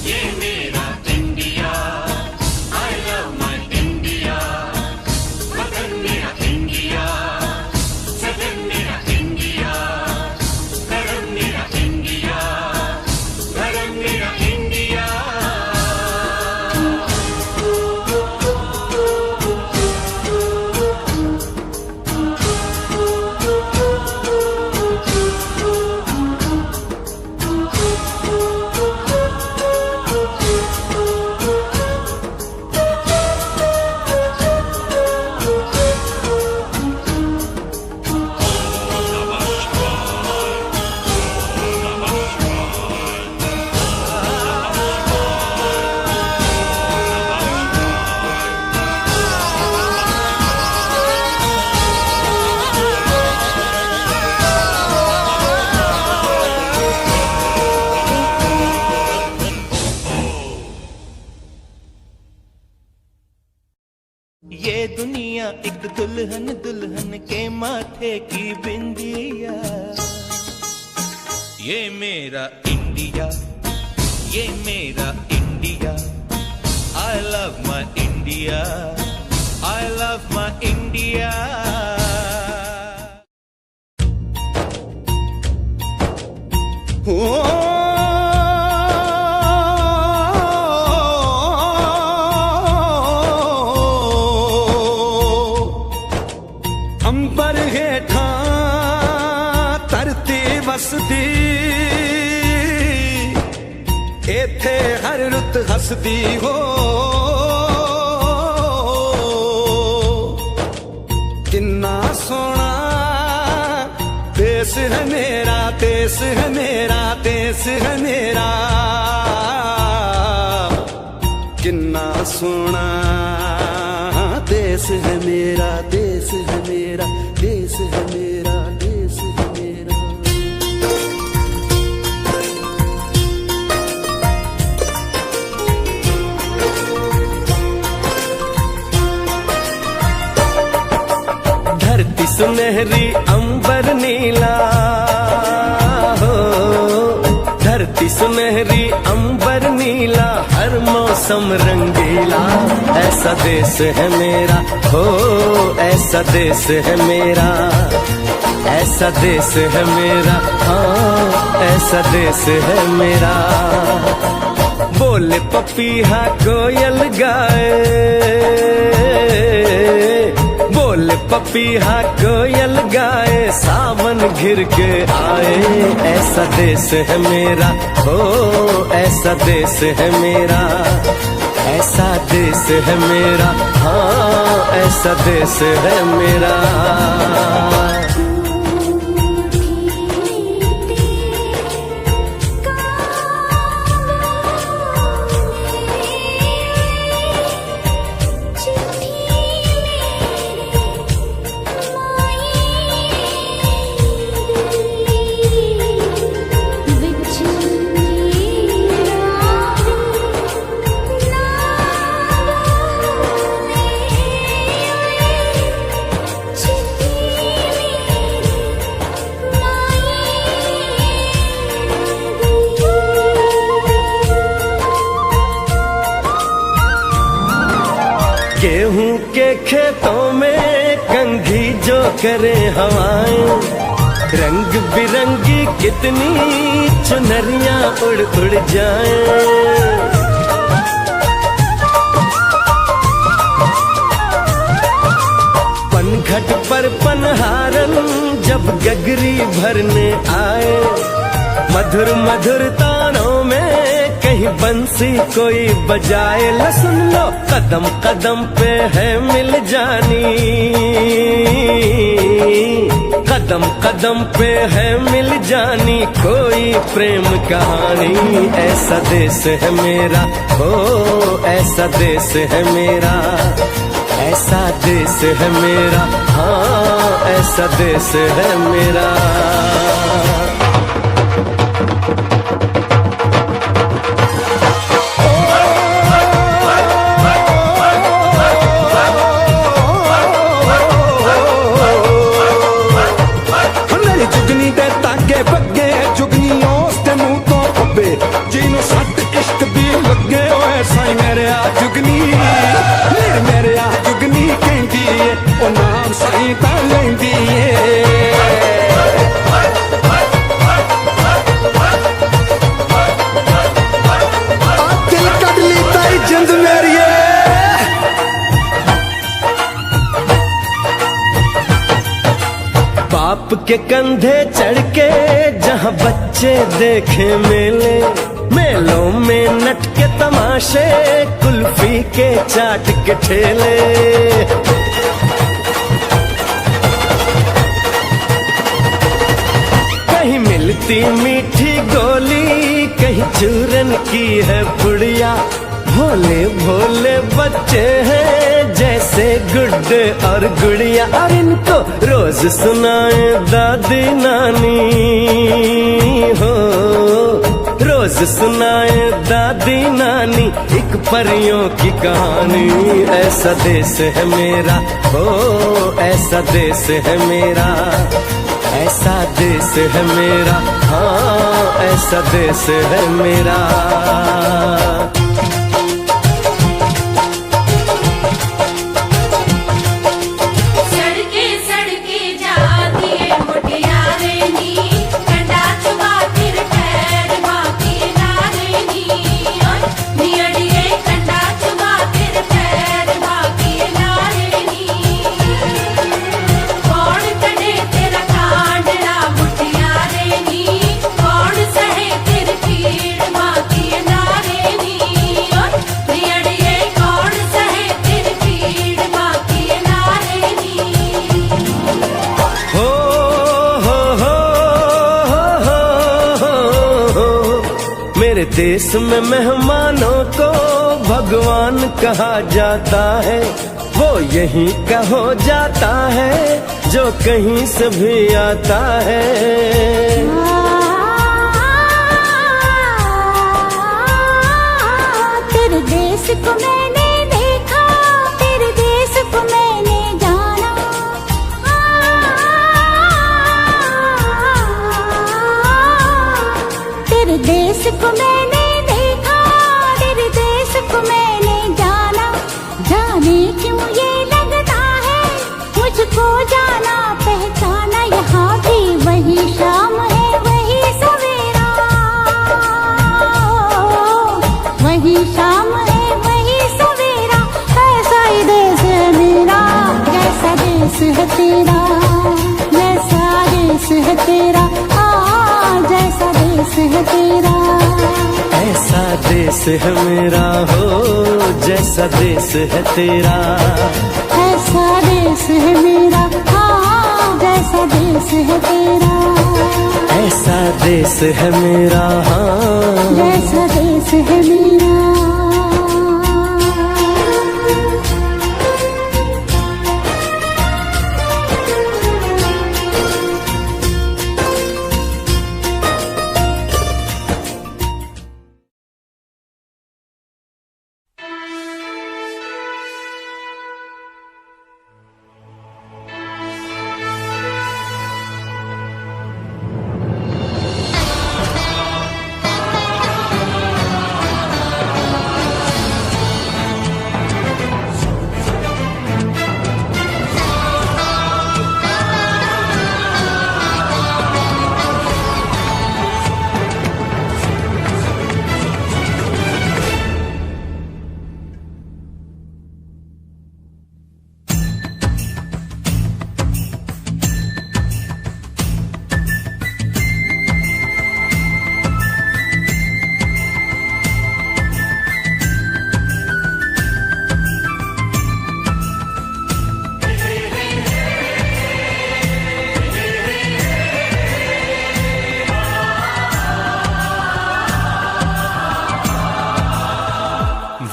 ये मेरा India, I love my India। वतन मेरा इंडिया, सजन मेरा इंडिया, धर्म मेरा इंडिया, धर्म मेरा इंडिया। ये दुनिया एक दुल्हन, दुल्हन के माथे की बिंदिया। ये मेरा इंडिया, ये मेरा India. I love my India, I love my India। अंबर हेठा धरती वसदी, एथे हर रुत हसदी हो। किन्ना सोना देश है मेरा, देश है मेरा, देश है मेरा। किन्ना सोना देश है मेरा, देश है मेरा, देश है मेरा, देश है मेरा। धरती सुनहरी अंबर नीला हो, धरती सुनहरी अंबर नीला, हर मौसम रंगीला। ऐसा देश है मेरा, हो ऐसा देश है मेरा, ऐसा देश है मेरा, हाँ ऐसा देश है मेरा। बोले पपीहा कोयल गाए, बोले पपीहा कोयल गाए, सावन घिर के आए। ऐसा देश है मेरा, हो ऐसा देश है मेरा, ऐसा देश है मेरा, हाँ ऐसा देश है मेरा। गेहूं के खेतों में कंघी जो करे हवाएं, रंग बिरंगी कितनी चुनरियां उड़ उड़ जाएं। पनघट पर पनहारन जब गगरी भरने आए, मधुर मधुर तानों में कहीं बंसी कोई बजाए। लो सुन लो कदम कदम पे है मिल जानी, कदम कदम पे है मिल जानी कोई प्रेम कहानी। ऐसा देश है मेरा, हो ऐसा देश है मेरा, ऐसा देश है मेरा, हाँ ऐसा देश है मेरा। ਜਿਹਨੂੰ ਸੱਟ ਇਸ਼ਕ ਦੀ ਲੱਗੇ ਓਏ ਸਾਈ ਮੇਰੇ ਆ ਜੁਗਨੀ, ਮੇਰੇ ਆ ਜੁਗਨੀ ਕਹਿੰਦੀ ਏ, ਉਹ ਨਾਮ ਸਾਈ ਤਾਂ ਲੈਂਦੀ ਏ। ਦਿਲ ਕੱਢ ਲਈ ਤਾਈ ਜਿੰਦ ਮੇਰੀਏ। बाप के कंधे चढ़ के जहाँ बच्चे देखे मेले, मेलों में नट के तमाशे, कुल्फी के चाट के ठेले। कहीं मिलती मीठी गोली, कहीं चूरन की है पुड़िया। भोले भोले बच्चे हैं जैसे गुड्डे और गुड़िया, और इनको रोज सुनाए दादी नानी, हो रोज सुनाए दादी नानी एक परियों की कहानी। ऐसा देश है मेरा, हो ऐसा देश है मेरा, ऐसा देश है मेरा, हाँ ऐसा देश है मेरा। मेरे देश में मेहमानों को भगवान कहा जाता है, वो यहीं का हो जाता है जो कहीं से भी आता है। तेरे देश को मैंने देखा, तेरे देश को मैंने जाना, तेरे देश को जाने क्यों ये लगता है मुझको जाना पहचाना यहाँ भी वही शाम है वही सवेरा, वही शाम है वही सवेरा। ऐसा ही देश है मेरा जैसा देश है तेरा, जैसा देश है तेरा, जैसा देश है तेरा। ऐसा देश है मेरा हो जैसा देश है तेरा, ऐसा देश है मेरा, जैसा देश है तेरा। ऐसा देश है मेरा जैसा देश है मेरा।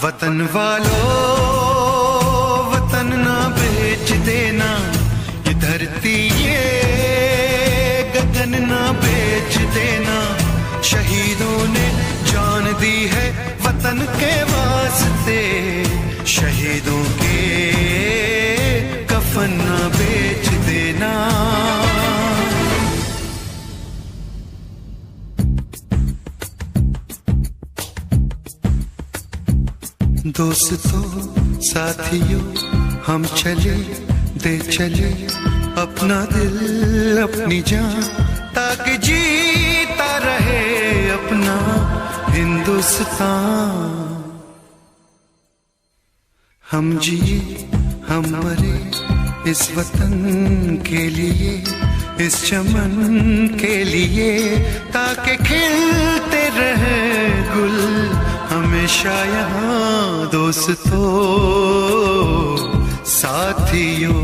वतन वालों वतन ना बेच देना, ये धरती ये गगन ना बेच देना। शहीदों ने जान दी है वतन के वास्ते, शहीदों के कफन ना बेच देना। दोस्तों साथियों हम चले दे चले अपना दिल अपनी जान, ताकि जीता रहे अपना हिंदुस्तान। हम जिए हम मरे इस वतन के लिए, इस चमन के लिए, ताकि खिलते रहे गुल हमेशा यहाँ। दोस्तों साथियों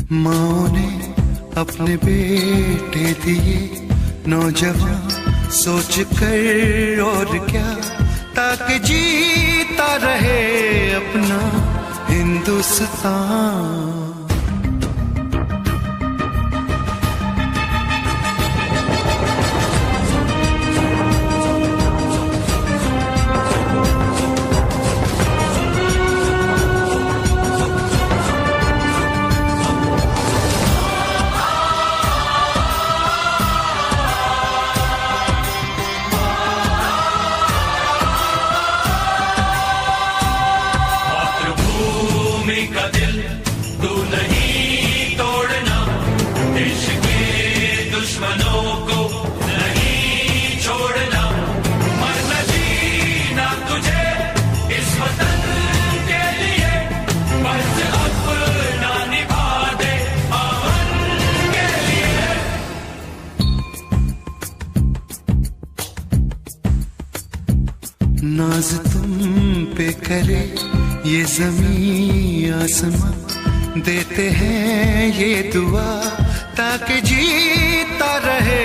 माँ ने अपने बेटे दिए नौजवान सोच कर और क्या, ताकि जीता रहे अपना हिंदुस्तान। का दिल दूर नाज तुम पे करे ये जमीन आसमां, देते हैं ये दुआ ताकि जीता रहे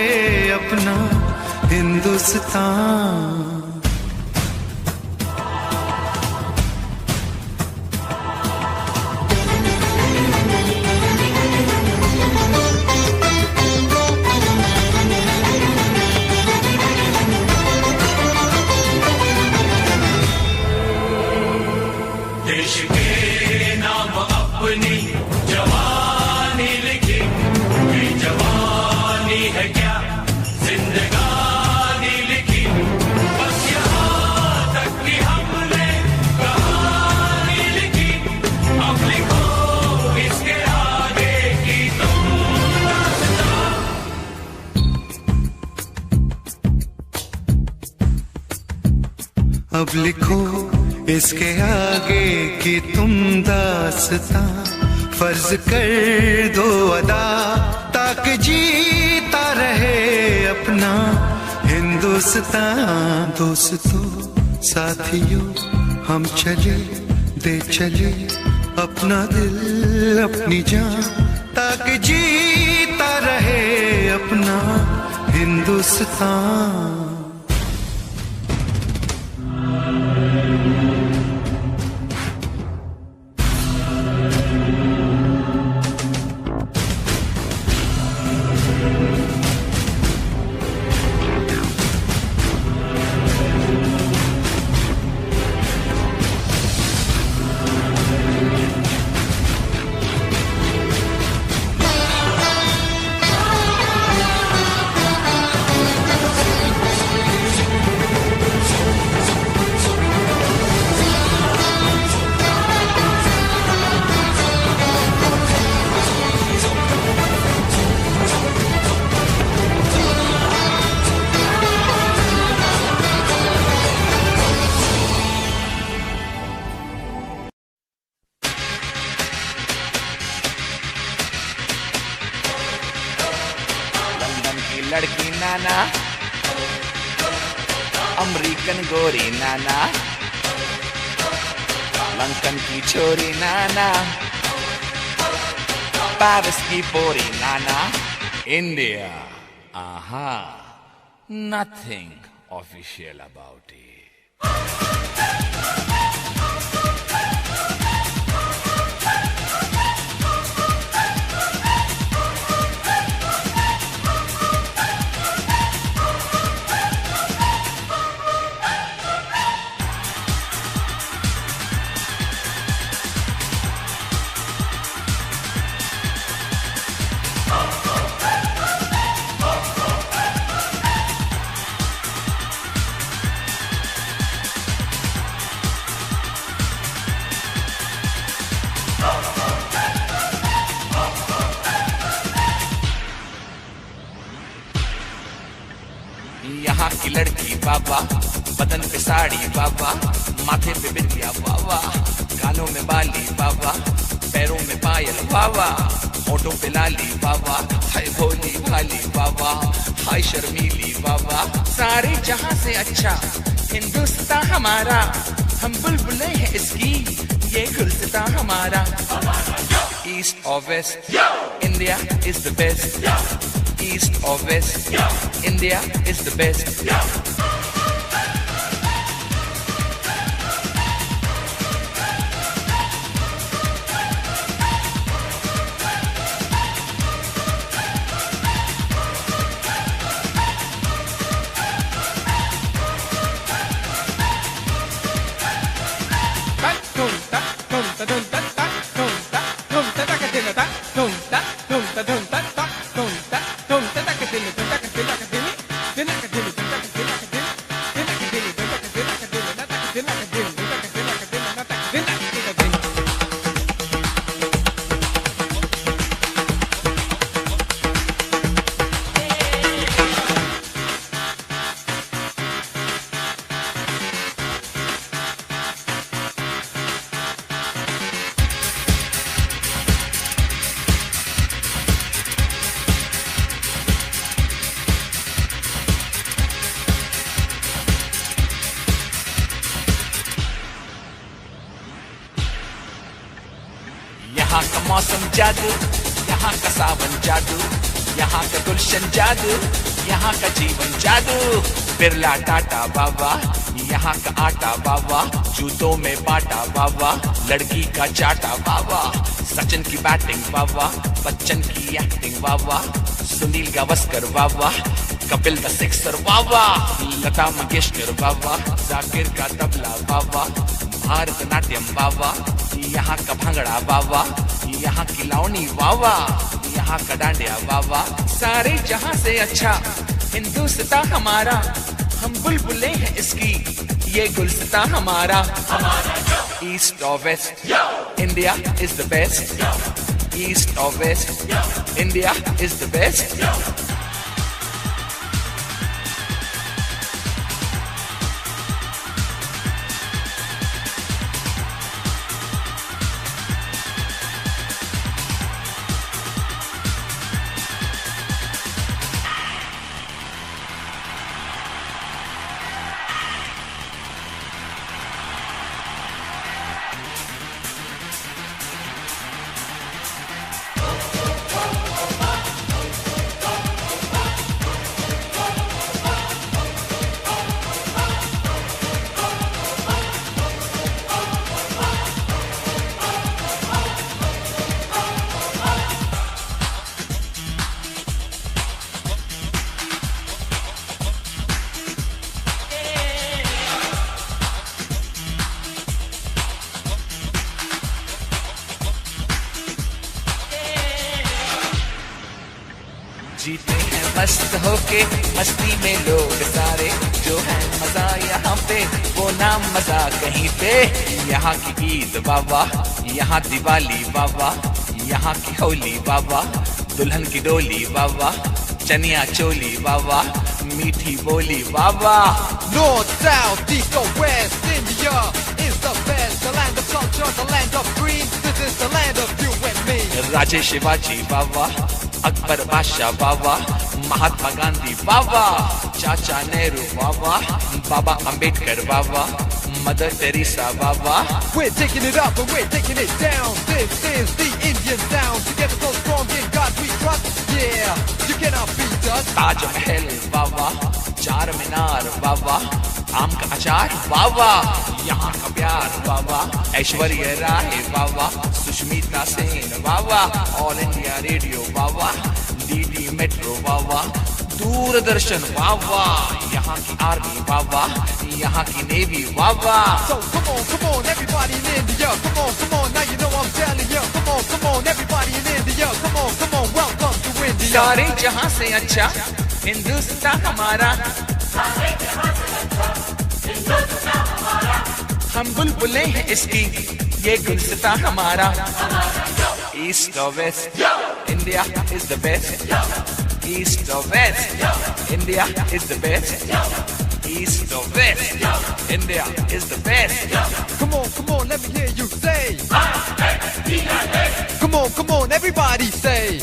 अपना हिंदुस्तान। देश के नाम अपनी जवानी लिखी, ये जवानी है क्या जिंदगानी लिखी, बस यहाँ तक कि हमने कहानी लिखी, अब लिखो इसके आगे की तुम दास्तां। अब लिखो इसके आगे की तुम दास्तां, फर्ज कर दो अदा ताकि जीता रहे अपना हिंदुस्तान। दोस्तों साथियों हम चले दे चले अपना दिल अपनी जान, ताकि जीता रहे अपना हिंदुस्तान। लड़की नाना, अमेरिकन गोरी नाना, लंदन की छोरी नाना, पेरिस की पोरी नाना, इंडिया, आहा, nothing official about it. यहाँ की लड़की बाबा, बदन पे साड़ी बाबा, माथे पे बिंदिया बाबा, कानों में बाली बाबा, पैरों में पायल बाबा, होठों पे लाली बाबा, हाय भोली भाली बाबा, हाय शर्मीली बाबा, सारे जहां से अच्छा हिंदुस्तान हमारा, हम बुलबुलें हैं इसकी, ये गुलसितां हमारा। ईस्ट और west, India is the best. East or west, India is the best. का मौसम जादू, यहाँ का सावन जादू, यहाँ का गुलशन जादू, यहाँ का जीवन जादू। बिरला टाटा बाबा, यहाँ का आटा बाबा, जूतों में बाटा बाबा, लड़की का चाटा बाबा। सचिन की बैटिंग बाबा, बच्चन की एक्टिंग बाबा, सुनील गावस्कर बाबा, कपिल द सिक्सर बाबा, लता मंगेशकर बाबा, जाकिर का तबला बाबा, भारतनाट्यम बाबा, यहाँ का भंगड़ा बाबा, यहाँ की लावनी बाबा, यहाँ का डांडिया बाबा। सारे जहां से अच्छा हिंदुस्तान हमारा, हम बुलबुले हैं इसकी, ये गुलस्तान हमारा। ईस्ट और west, India is the best. East और west, India is the best. जीते हैं मस्त होके मस्ती में लोग सारे, जो है मजा यहाँ पे वो नाम मजा कहीं पे। यहाँ की ईद बाबा, यहाँ दिवाली बाबा, यहाँ की होली बाबा, दुल्हन की डोली बाबा, चनिया चोली बाबा, मीठी बोली बाबा। North, south, east or west, India is the best. The land of culture, the land of dreams. This is the land of you and me. राजे शिवाजी बाबा, अकबर बादशाह बाबा, महात्मा गांधी बाबा, चाचा नेहरू बाबा, बाबा अंबेडकर बाबा, मदर टेरेसा बाबा। We're taking it up and we're taking it down. This is the Indian sound. Together so strong in God we trust. Yeah, you cannot beat us. Taj Mahal बाबा, चार मीनार बाबा, आम का अचार बाबा, यहाँ का प्यार बाबा, ऐश्वर्या राय बाबा, सुष्मिता सेन बाबा, ऑल इंडिया रेडियो बाबा, डीडी मेट्रो बाबा, दूरदर्शन बाबा, यहाँ की आर्मी बाबा, यहाँ की navy Baba. So come on, everybody in India. Come on, now you know I'm telling you. Come on, everybody in India. Come on, welcome to India. सारे जहां से अच्छा हिंदुस्तान हमारा, हम बुलबुले हैं इसकी, ये गुलस्तान हमारा। ईस्ट और west, India is the best. East और west, India is the best. East or west, India is the best. Come on, let me hear you say. Come on, everybody say.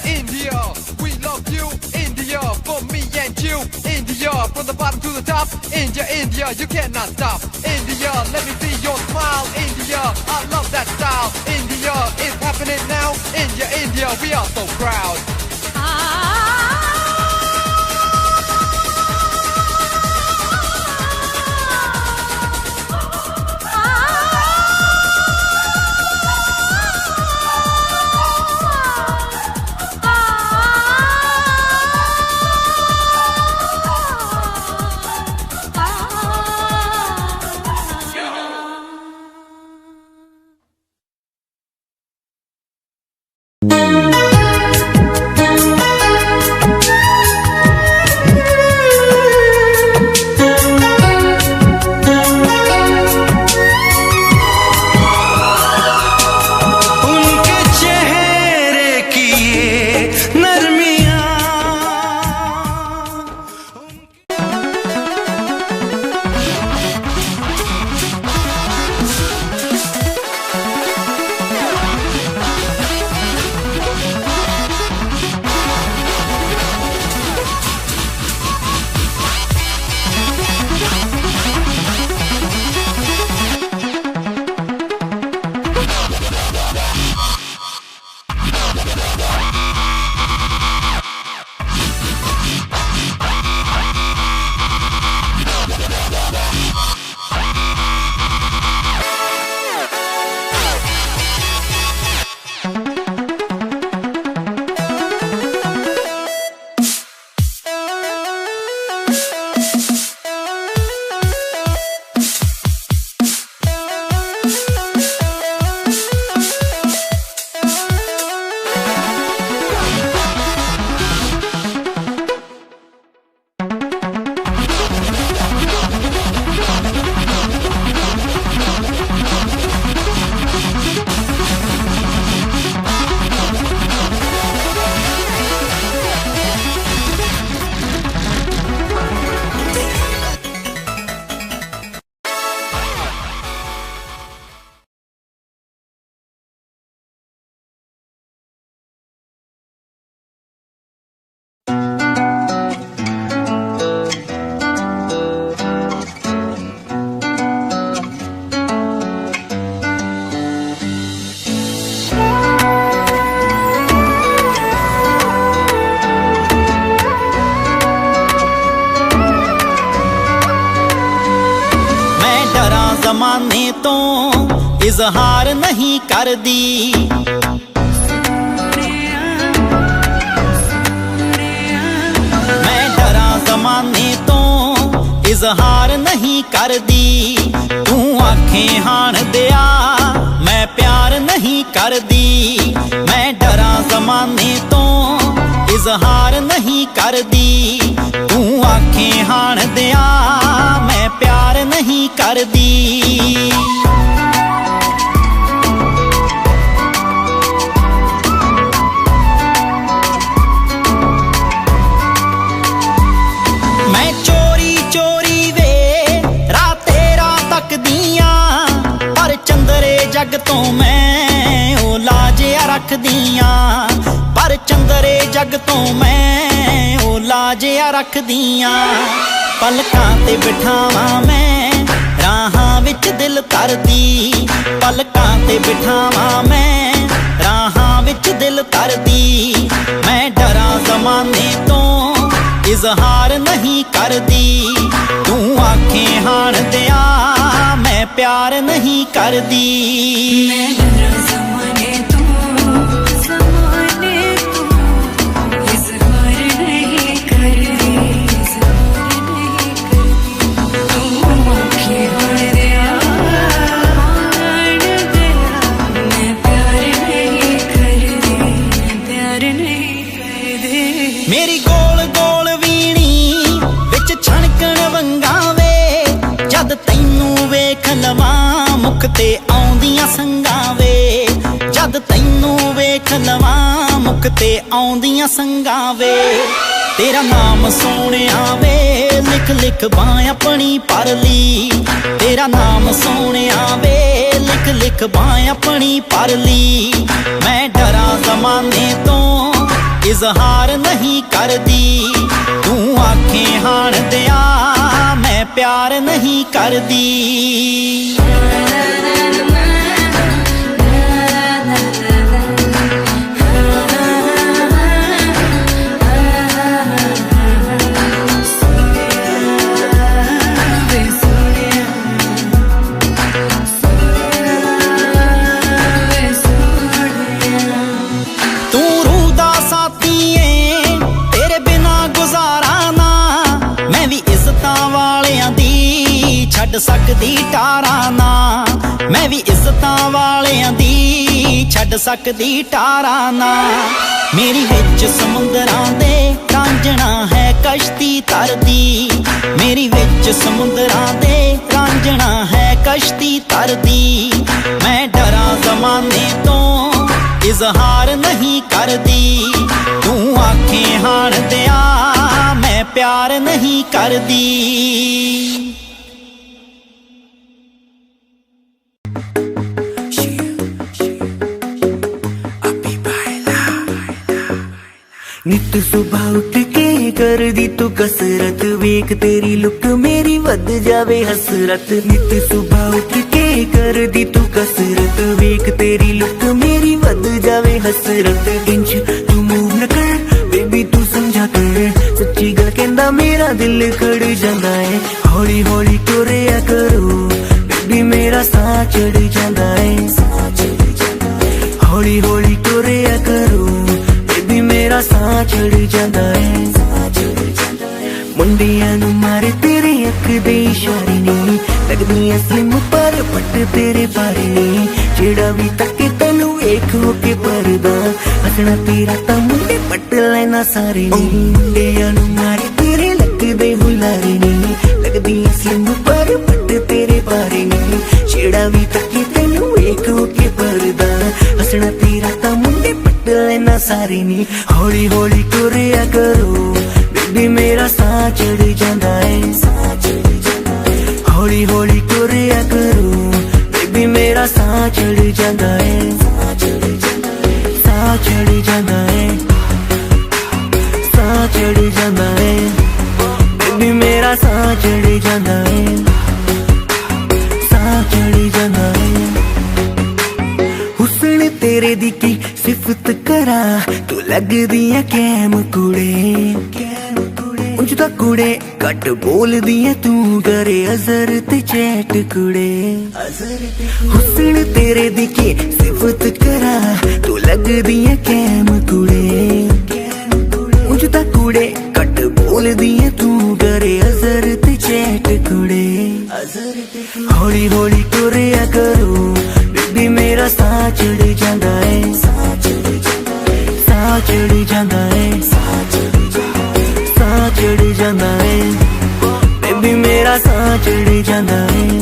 India, we love you. India, for me and you. India, from the bottom to the top. India, you cannot stop. India, let me see your smile. India, I love that style. India, it's happening now. India, we are so proud. ਜ਼ਮਾਨੇ ਤੋਂ ਇਜ਼ਹਾਰ ਨਹੀਂ ਕਰਦੀ। ਮੈਂ ਡਰਾਂ ਜ਼ਮਾਨੇ ਤੋਂ ਇਜ਼ਹਾਰ ਨਹੀਂ ਕਰਦੀ। ਤੂੰ ਆਖੇ ਹਾਣ ਦਿਆ ਮੈਂ ਪਿਆਰ ਨਹੀਂ ਕਰਦੀ। ਮੈਂ ਡਰਾਂ ਜ਼ਮਾਨੇ ਤੋਂ ਇਜ਼ਹਾਰ ਨਹੀਂ ਕਰਦੀ। ਤੂੰ ਆਖੇ ਹਾਣ ਦਿਆ ਮੈਂ ਪਿਆਰ ਨਹੀਂ ਕਰਦੀ। ਮੈਂ ਚੋਰੀ ਚੋਰੀ ਵੇ ਰਾਹ ਤੇਰਾ ਤੱਕਦੀਆਂ, ਪਰ ਚੰਦਰੇ ਜੱਗ ਤੋਂ ਮੈਂ ਉਹ ਲਾਜਿਆ ਰੱਖਦੀਆਂ। ਪਰ ਚੰਦਰੇ ਜੱਗ ਤੋਂ ਮੈਂ ਉਹ ਲਾਜਿਆ ਰੱਖਦੀਆਂ। ਪਲਕਾਂ ਤੇ ਬਿਠਾਵਾਂ ਮੈਂ ਰਾਹਾਂ ਵਿੱਚ ਦਿਲ ਤਰਦੀ। ਪਲਕਾਂ ਤੇ ਬਿਠਾਵਾਂ ਮੈਂ ਰਾਹਾਂ ਵਿੱਚ ਦਿਲ ਤਰਦੀ। ਮੈਂ ਡਰਾਂ ਜ਼ਮਾਨੇ ਤੋਂ ਇਜ਼ਹਾਰ ਨਹੀਂ ਕਰਦੀ। ਤੂੰ ਆਖੇ ਹਾਣ ਦਿਆ ਮੈਂ ਪਿਆਰ ਨਹੀਂ ਕਰਦੀ। ਮੈਂ ਡਰਾਂ ਜ਼ਮਾਨੇ ਤੋਂ ਇਜ਼ਹਾਰ ਨਹੀਂ ਕਰਦੀ। ਇਜ਼ਹਾਰ ਨਹੀਂ ਕਰਦੀ। ਤੂੰ ਆਖੇ ਹਾਣ ਦਿਆ ਮੈਂ ਪਿਆਰ ਨਹੀਂ ਕਰਦੀ। ਮੈਂ ਪਿਆਰ ਨਹੀਂ ਕਰਦੀ। ਮੇਰੀ ਗੋਲ ਗੋਲ ਵੀਣੀ ਵਿੱਚ ਛਣਕਣ ਵੰਗਾਂ ਵੇ, ਜਦ ਤੈਨੂੰ ਵੇਖ ਲਵਾਂ ਮੁਖ ਤੇ ਆਉਂਦੀਆਂ ਸੰਗਾਂ ਵੇ। ਜਦ ਤੈਨੂੰ ਵੇਖ ਲਵਾਂ ਮੁਖ ਤੇ ਆਉਂਦੀਆਂ ਸੰਗਾਂ ਵੇ। ਤੇਰਾ ਨਾਮ ਸੋਹਣਿਆ ਵੇ ਲਿਖ ਲਿਖ ਬਾਂ ਆਪਣੀ ਪਰ ਲਈ। ਤੇਰਾ ਨਾਮ ਸੋਹਣਿਆ ਵੇ ਲਿਖ ਲਿਖ ਬਾਂ ਆਪਣੀ ਪਰ ਲਈ। ਮੈਂ ਡਰਾਂ ਜ਼ਮਾਨੇ ਤੋਂ ਇਜ਼ਹਾਰ ਨਹੀਂ ਕਰਦੀ। ਤੂੰ ਆਖੇ ਹਾਣ ਦਿਆ ਮੈਂ ਪਿਆਰ ਨਹੀਂ ਕਰਦੀ। ਤੂੰ ਰੂਹ ਦਾ ਸਾਥੀ ਏ ਤੇਰੇ ਬਿਨਾ ਗੁਜ਼ਾਰਾ ਨਾ। ਮੈਂ ਵੀ ਇੱਜ਼ਤਾਂ ਵਾਲਿਆਂ ਦੀ ਛੱਡ ਸਕਦੀ ਟਾਰਾਂ ਨਾ। ਮੈਂ ਵੀ ਇੱਜ਼ਤਾਂ ਵਾਲਿਆਂ ਦੀ ਛੱਡ ਸਕਦੀ ਟਾਰਾਂ ਨਾ। ਮੇਰੀ ਵਿੱਚ ਸਮੁੰਦਰਾਂ ਦੇ ਰਾਂਝਣਾ ਹੈ ਕਸ਼ਤੀ ਤਰਦੀ। ਮੇਰੀ ਵਿੱਚ ਸਮੁੰਦਰਾਂ ਦੇ ਰਾਂਝਣਾ ਹੈ ਕਸ਼ਤੀ ਤਰਦੀ। ਮੈਂ ਡਰਾਂ ਜ਼ਮਾਨੇ ਤੋਂ ਇਜ਼ਹਾਰ ਨਹੀਂ ਕਰਦੀ। ਤੂੰ ਆਖੇ ਹਾਣ ਦਿਆ ਮੈਂ ਪਿਆਰ ਨਹੀਂ ਕਰਦੀ। ਨਿਤ ਸੁਬਾਹ ਉੱਠ ਕੇ ਕਰਦੀ ਤੂੰ ਕਸਰਤ, ਵੇਖ ਤੇਰੀ ਲੁੱਕ ਮੇਰੀ ਵੱਧ ਜਾਵੇ ਹਸਰਤ। ਨਿਤ ਸੁਬਾਹ ਉੱਠ ਕੇ ਕਰਦੀ ਤੂੰ ਕਸਰਤ, ਵੇਖ ਤੇਰੀ ਲੁੱਕ ਮੇਰੀ ਵੱਧ ਜਾਵੇ ਹਸਰਤ। ਇੰਜ ਤੂੰ ਮੂਵ ਨਾ ਕਰ ਬੇਬੀ ਤੂੰ ਸਮਝਾ ਕਰ, ਸੱਚੀ ਗੱਲ ਕਹਿੰਦਾ ਮੇਰਾ ਦਿਲ ਖੜ ਜਾਂਦਾ ਏ। ਹੌਲੀ ਹੌਲੀ ਤੁਰਿਆ ਕਰੋ ਬੇਬੀ ਮੇਰਾ ਸਾਹ ਚੜ ਜਾਂਦਾ ਏ। ਹੌਲੀ ਹੌਲੀ ਤੁਰਿਆ ਕਰੋ ਬੇਬੀ ਮੇਰਾ ਸਾਹ ਚੜ ਜਾਂਦਾ ਏ। ਮੁੰਡਿਆਂ ਨੂੰ ਮਾਰੇ ਤੇਰੇ ਅੱਖ ਦੇ ਇਸ਼ਾਰੇ ਨੀ, ਲੱਗਦੀਆਂ ਸਲਿਮ ਪਰ ਪੱਟ ਤੇਰੇ ਬਾਰੇ ਨੀ। ਜਿਹੜਾ ਵੀ ਤੱਕੇ ਤੈਨੂੰ ਵੇਖ ਹੋ ਕੇ ਪਰਦਾ, ਹੱਸਣਾ ਤੇਰਾ ਤਾਂ ਮੁੰਡੇ ਪੱਟ ਲੈਣਾ ਸਾਰੇ ਨੀ। ਮੁੰਡਿਆਂ ਨੂੰ ਮਾਰੇ ਤੇਰੇ ਲੱਗਦੇ ਹੁਲਾਰੇ ਨੀ, ਲੱਗਦੀਆਂ ਸਲਿਮ ਪਰ ਪੱਟ ਤੇਰੇ ਬਾਰੇ ਨੀ। ਜਿਹੜਾ ਵੀ ਤੱਕੇ ਤੈਨੂੰ ਵੇਖ ਹੋ ਕੇ ਪਰਦਾ, ਹੱਸਣਾ ਤੇਰਾ ਤਾਂ ਮੁੰਡੇ ਪੱਟ ਲੈਣਾ ਸਾਰੇ ਨੀ। ਹੌਲੀ ਹੌਲੀ ਤੁਰਿਆ ਕਰੋ ਬੇਬੀ ਮੇਰਾ ਸਾਹ ਚੜ ਜਾਂਦਾ ਏ। ਹੌਲੀ ਹੌਲੀ ਤੁਰਿਆ ਕਰੋ ਬੇਬੀ ਮੇਰਾ ਸਾਹ ਚੜ ਜਾਂਦਾ ਏ। ਸਾਹ ਚੜ ਜਾਂਦਾ ਏ। ਸਾਹ ਚੜ ਜਾਂਦਾ ਏ ਬੇਬੀ ਮੇਰਾ ਸਾਹ ਚੜ ਜਾਂਦਾ ਏ। ਸਾਹ ਚੜ ਜਾਂਦਾ ਏ। ਹੁਸਨ ਤੇਰੇ ਦੀ ਕੀ ਸਿਫਤ ਕਰਾਂ, ਤੂੰ ਲੱਗਦੀ ਐ ਕੈਮ ਕੁੜੇ। ਉਂਝ ਤਾਂ ਕੁੜੇ ਘੱਟ ਬੋਲਦੀ ਐ ਤੂੰ ਕਰੇ ਅਜ਼ਰ ਤੇ ਚੈਟ ਕੁੜੇ ਹੁਸਨ ਤੇਰੇ ਦੀ ਕੀ ਸਿਫਤ ਕਰਾਂ ਤੂੰ ਲੱਗਦੀ ਐ ਕੈਮ ਕੁੜੇ ਉਂਝ ਤਾਂ ਕੁੜੇ ਘੱਟ ਬੋਲਦੀ ਐ ਤੂੰ ਕਰੇ ਅਜ਼ਰ ਤੇ ਚੈਟ ਕੁੜੇ ਹੌਲੀ ਹੌਲੀ ਤੁਰਿਆ ਕਰੋ ਬੇਬੀ ਮੇਰਾ ਸਾਹ ਚੜ ਜਾਂਦਾ ਏ ਸਾਹ ਚੜ ਜਾਂਦਾ ਏ ਸਾਹ ਚੜ ਜਾਂਦਾ ਏ ਬੇਬੀ ਮੇਰਾ ਸਾਹ ਚੜ ਜਾਂਦਾ ਏ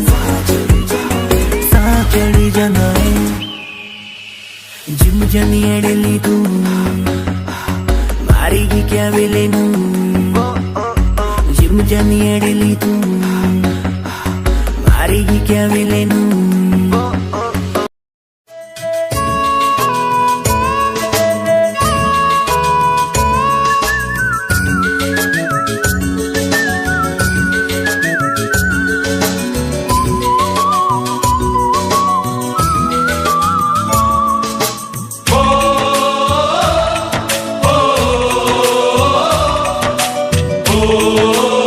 ਸਾਹ ਚੜ ਜਾਂਦਾ ਏ ਜਿਮ ਜਾਨੀ ਐ ਡੇਲੀ ਤੂੰ ਮਾਰੇਗੀ ਕਿਆ ਵੇਲੇ ਨੂੰ ਜਿਮ ਜਾਨੀ ਐ ਡੇਲੀ ਤੂੰ ਮਾਰੇਗੀ ਕਿਆ ਵੇਲੇ ਨੂੰ oh